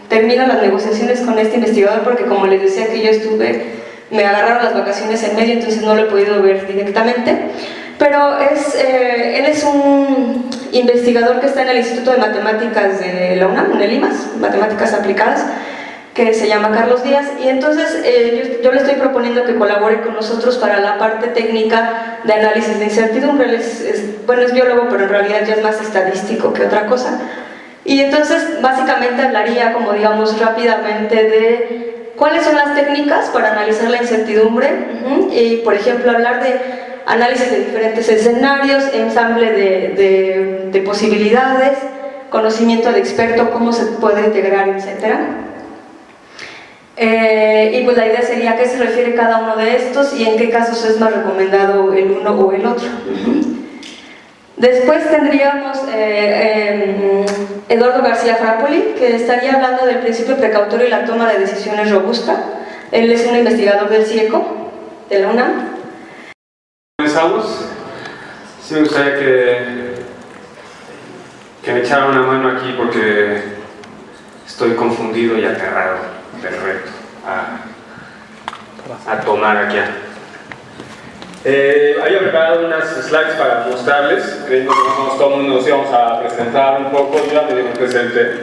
termino las negociaciones con este investigador porque, como les decía que yo me agarraron las vacaciones en medio, entonces no lo he podido ver directamente, pero él es un investigador que está en el Instituto de Matemáticas de la UNAM, en el IMAS, Matemáticas Aplicadas, que se llama Carlos Díaz, y entonces yo le estoy proponiendo que colabore con nosotros para la parte técnica de análisis de incertidumbre. Él es biólogo, pero en realidad ya es más estadístico que otra cosa, y entonces básicamente hablaría, como digamos rápidamente, de ¿cuáles son las técnicas para analizar la incertidumbre? Y, por ejemplo, hablar de análisis de diferentes escenarios, ensamble de posibilidades, conocimiento de experto, cómo se puede integrar, etc. Y pues la idea sería a qué se refiere cada uno de estos y en qué casos es más recomendado el uno o el otro. Después tendríamos Eduardo García Frappoli, que estaría hablando del principio precautorio y la toma de decisiones robusta. Él es un investigador del CIECO, de la UNAM. Comenzamos. Sí me gustaría que me echaran una mano aquí porque estoy confundido y aterrado del reto a tomar aquí. Había preparado unas slides para mostrarles, creyendo que todo el mundo nos íbamos a presentar un poco. Yo ya me digo presente,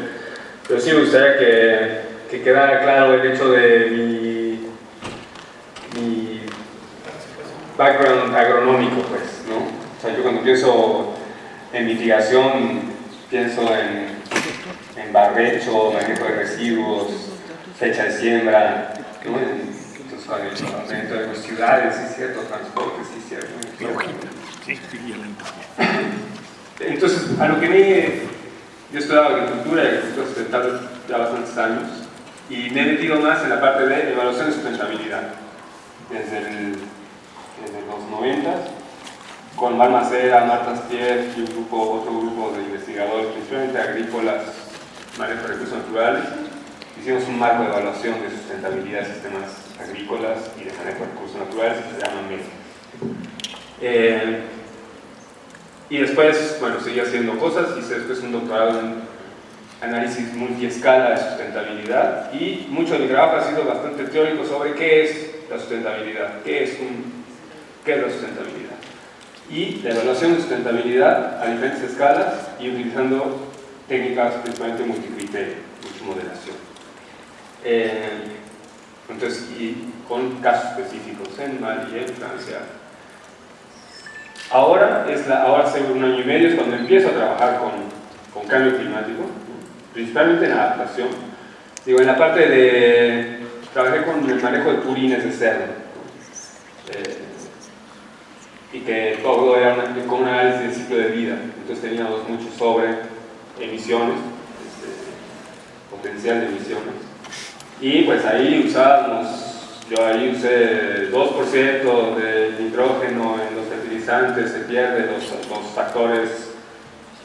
pero sí me gustaría que quedara claro el hecho de mi background agronómico, pues, ¿no? O sea, yo cuando pienso en mitigación, pienso en barbecho, manejo de residuos, fecha de siembra, ¿no? Dentro de las ciudades, sí es cierto, transporte, sí es cierto. Entonces, a lo que yo estudiaba agricultura y agricultura sustentable ya bastantes años y me he metido más en la parte de evaluación de sustentabilidad desde los 90 con Mar Macera, Marta Stier y otro grupo de investigadores, principalmente agrícolas, manejo de recursos naturales. Hicimos un marco de evaluación de sustentabilidad de sistemas agrícolas y de manejo de recursos naturales que se llama MES. Y después, bueno, seguí haciendo cosas, hice después un doctorado en análisis multiescala de sustentabilidad y mucho de mi trabajo ha sido bastante teórico sobre qué es la sustentabilidad, qué es la sustentabilidad y la evaluación de sustentabilidad a diferentes escalas y utilizando técnicas principalmente multicriterio, multimodelación. Entonces, y con casos específicos en Mali y en Francia. Ahora hace un año y medio es cuando empiezo a trabajar con cambio climático, principalmente en adaptación. Digo, en la parte de... trabajé con el manejo de purines de cerdo. Y que todo era con un análisis del ciclo de vida. Entonces teníamos mucho sobre emisiones, potencial de emisiones. Y pues ahí yo ahí usé 2% de nitrógeno en los fertilizantes, se pierden los factores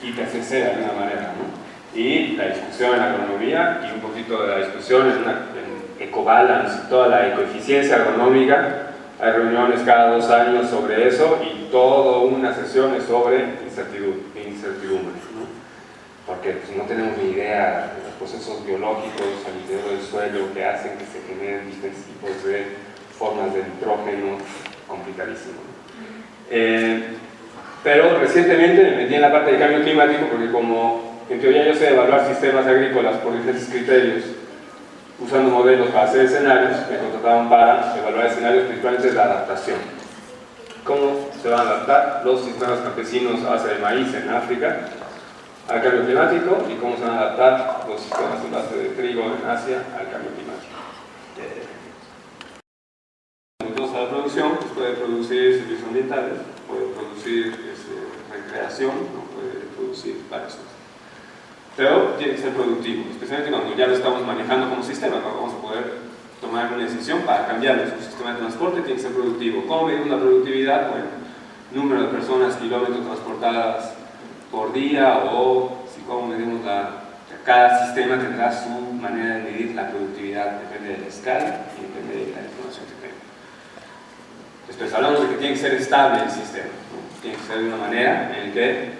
IPCC de alguna manera, ¿no? Y la discusión en agronomía y un poquito de la discusión en Ecobalance y toda la ecoeficiencia agronómica. Hay reuniones cada 2 años sobre eso y toda una sesión es sobre incertidumbre, ¿no? Porque pues, no tenemos ni idea de los procesos biológicos al interior del suelo que hacen que se generen diferentes tipos de formas de nitrógeno, complicadísimo. Pero recientemente me metí en la parte de cambio climático porque como en teoría yo sé evaluar sistemas agrícolas por diferentes criterios, usando modelos para hacer escenarios, me contrataban para evaluar escenarios principalmente de adaptación. ¿Cómo se van a adaptar los sistemas campesinos a base de maíz en África al cambio climático y cómo se van a adaptar los sistemas en base de trigo en Asia al cambio climático? Entonces, la producción pues, puede producir servicios ambientales, puede producir recreación, ¿no? Puede producir varias cosas. Pero tiene que ser productivo, especialmente cuando ya lo estamos manejando como sistema, cuando vamos a poder tomar una decisión para cambiar nuestro sistema de transporte, tiene que ser productivo. ¿Cómo medimos la productividad? Bueno, número de personas, kilómetros transportadas por día, o si cómo medimos cada sistema tendrá su manera de medir la productividad, depende de la escala y depende de la información que tenga. Después hablamos de que tiene que ser estable el sistema, ¿no? Tiene que ser de una manera en que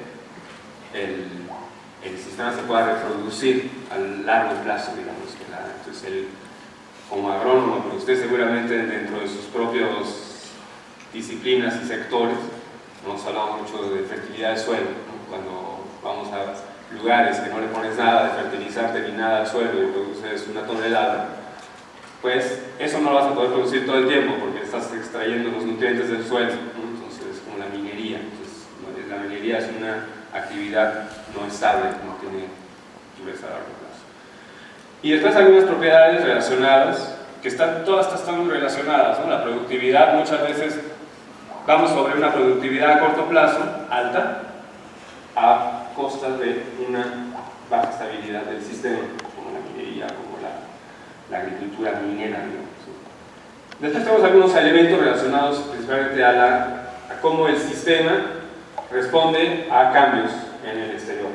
el sistema se pueda reproducir a largo plazo, digamos. Entonces, como agrónomo, pero usted seguramente dentro de sus propias disciplinas y sectores, hemos hablado mucho de fertilidad del suelo, ¿no? Cuando vamos a lugares que no le pones nada de fertilizante ni nada al suelo y produces 1 tonelada, pues eso no lo vas a poder producir todo el tiempo porque estás extrayendo los nutrientes del suelo, ¿no? Entonces es como la minería. Entonces, la minería es una actividad no estable, no tiene dureza a largo plazo. Y después algunas propiedades relacionadas que todas están muy relacionadas, ¿no? La productividad, muchas veces vamos sobre una productividad a corto plazo alta a costa de una baja estabilidad del sistema, como la minería, como la agricultura minera, digamos. Después tenemos algunos elementos relacionados principalmente a cómo el sistema responde a cambios en el exterior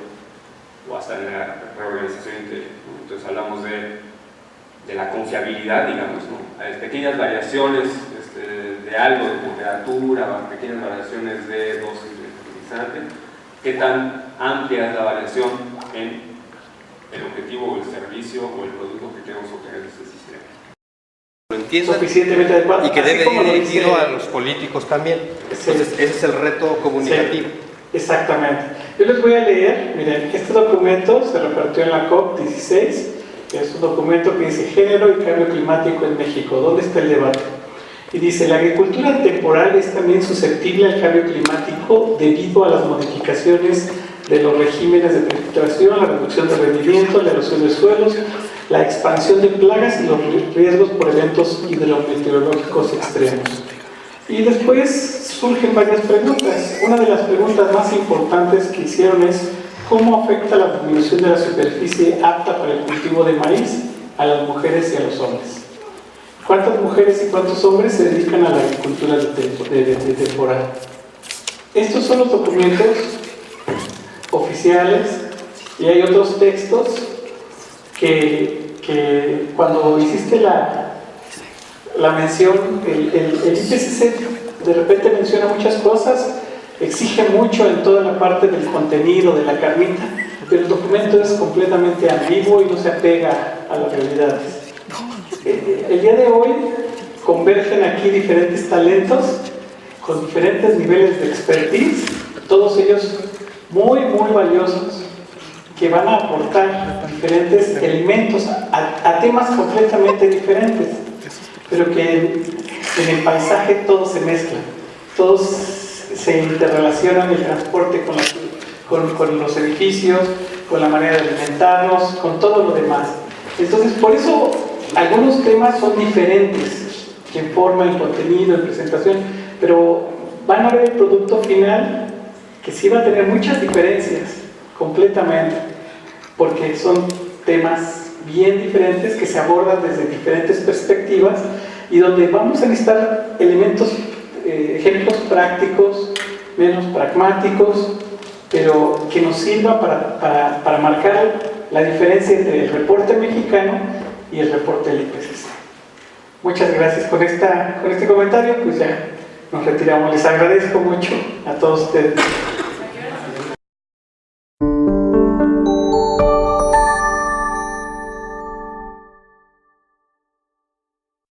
o hasta en la reorganización interior, ¿no? Entonces hablamos de la confiabilidad, digamos, ¿no? Hay pequeñas variaciones de algo de temperatura, pequeñas variaciones de dosis de fertilizante, qué tan amplia es la variación en el objetivo o el servicio o el producto que queremos obtener de este sistema. Lo entiendan Suficientemente adecuado. Y que Así debe como ir lo dirigido dice- a los políticos también. Sí. Entonces, ese es el reto comunicativo. Sí, exactamente. Yo les voy a leer, miren, este documento se repartió en la COP16, que es un documento que dice Género y Cambio Climático en México. ¿Dónde está el debate? Y dice, la agricultura temporal es también susceptible al cambio climático debido a las modificaciones de los regímenes de precipitación, la reducción de rendimiento, la erosión de suelos, la expansión de plagas y los riesgos por eventos hidrometeorológicos extremos. Y después surgen varias preguntas. Una de las preguntas más importantes que hicieron es ¿cómo afecta la disminución de la superficie apta para el cultivo de maíz a las mujeres y a los hombres? ¿Cuántas mujeres y cuántos hombres se dedican a la agricultura de temporal? Estos son los documentos oficiales y hay otros textos que cuando hiciste la mención, el IPCC de repente menciona muchas cosas, exige mucho en toda la parte del contenido, de la carnita, pero el documento es completamente ambiguo y no se apega a las realidades. El día de hoy convergen aquí diferentes talentos con diferentes niveles de expertise, todos ellos muy valiosos, que van a aportar diferentes elementos a temas completamente diferentes, pero que en el paisaje todos se mezclan, todos se interrelacionan, el transporte con los edificios, con la manera de alimentarnos, con todo lo demás. Entonces, por eso algunos temas son diferentes en forma, en contenido, en presentación, pero van a ver el producto final que sí va a tener muchas diferencias, completamente, porque son temas bien diferentes que se abordan desde diferentes perspectivas y donde vamos a necesitar elementos, ejemplos prácticos, menos pragmáticos, pero que nos sirva para marcar la diferencia entre el reporte mexicano y el reporte del IPCC. Muchas gracias. Con este comentario pues ya nos retiramos. Les agradezco mucho a todos ustedes.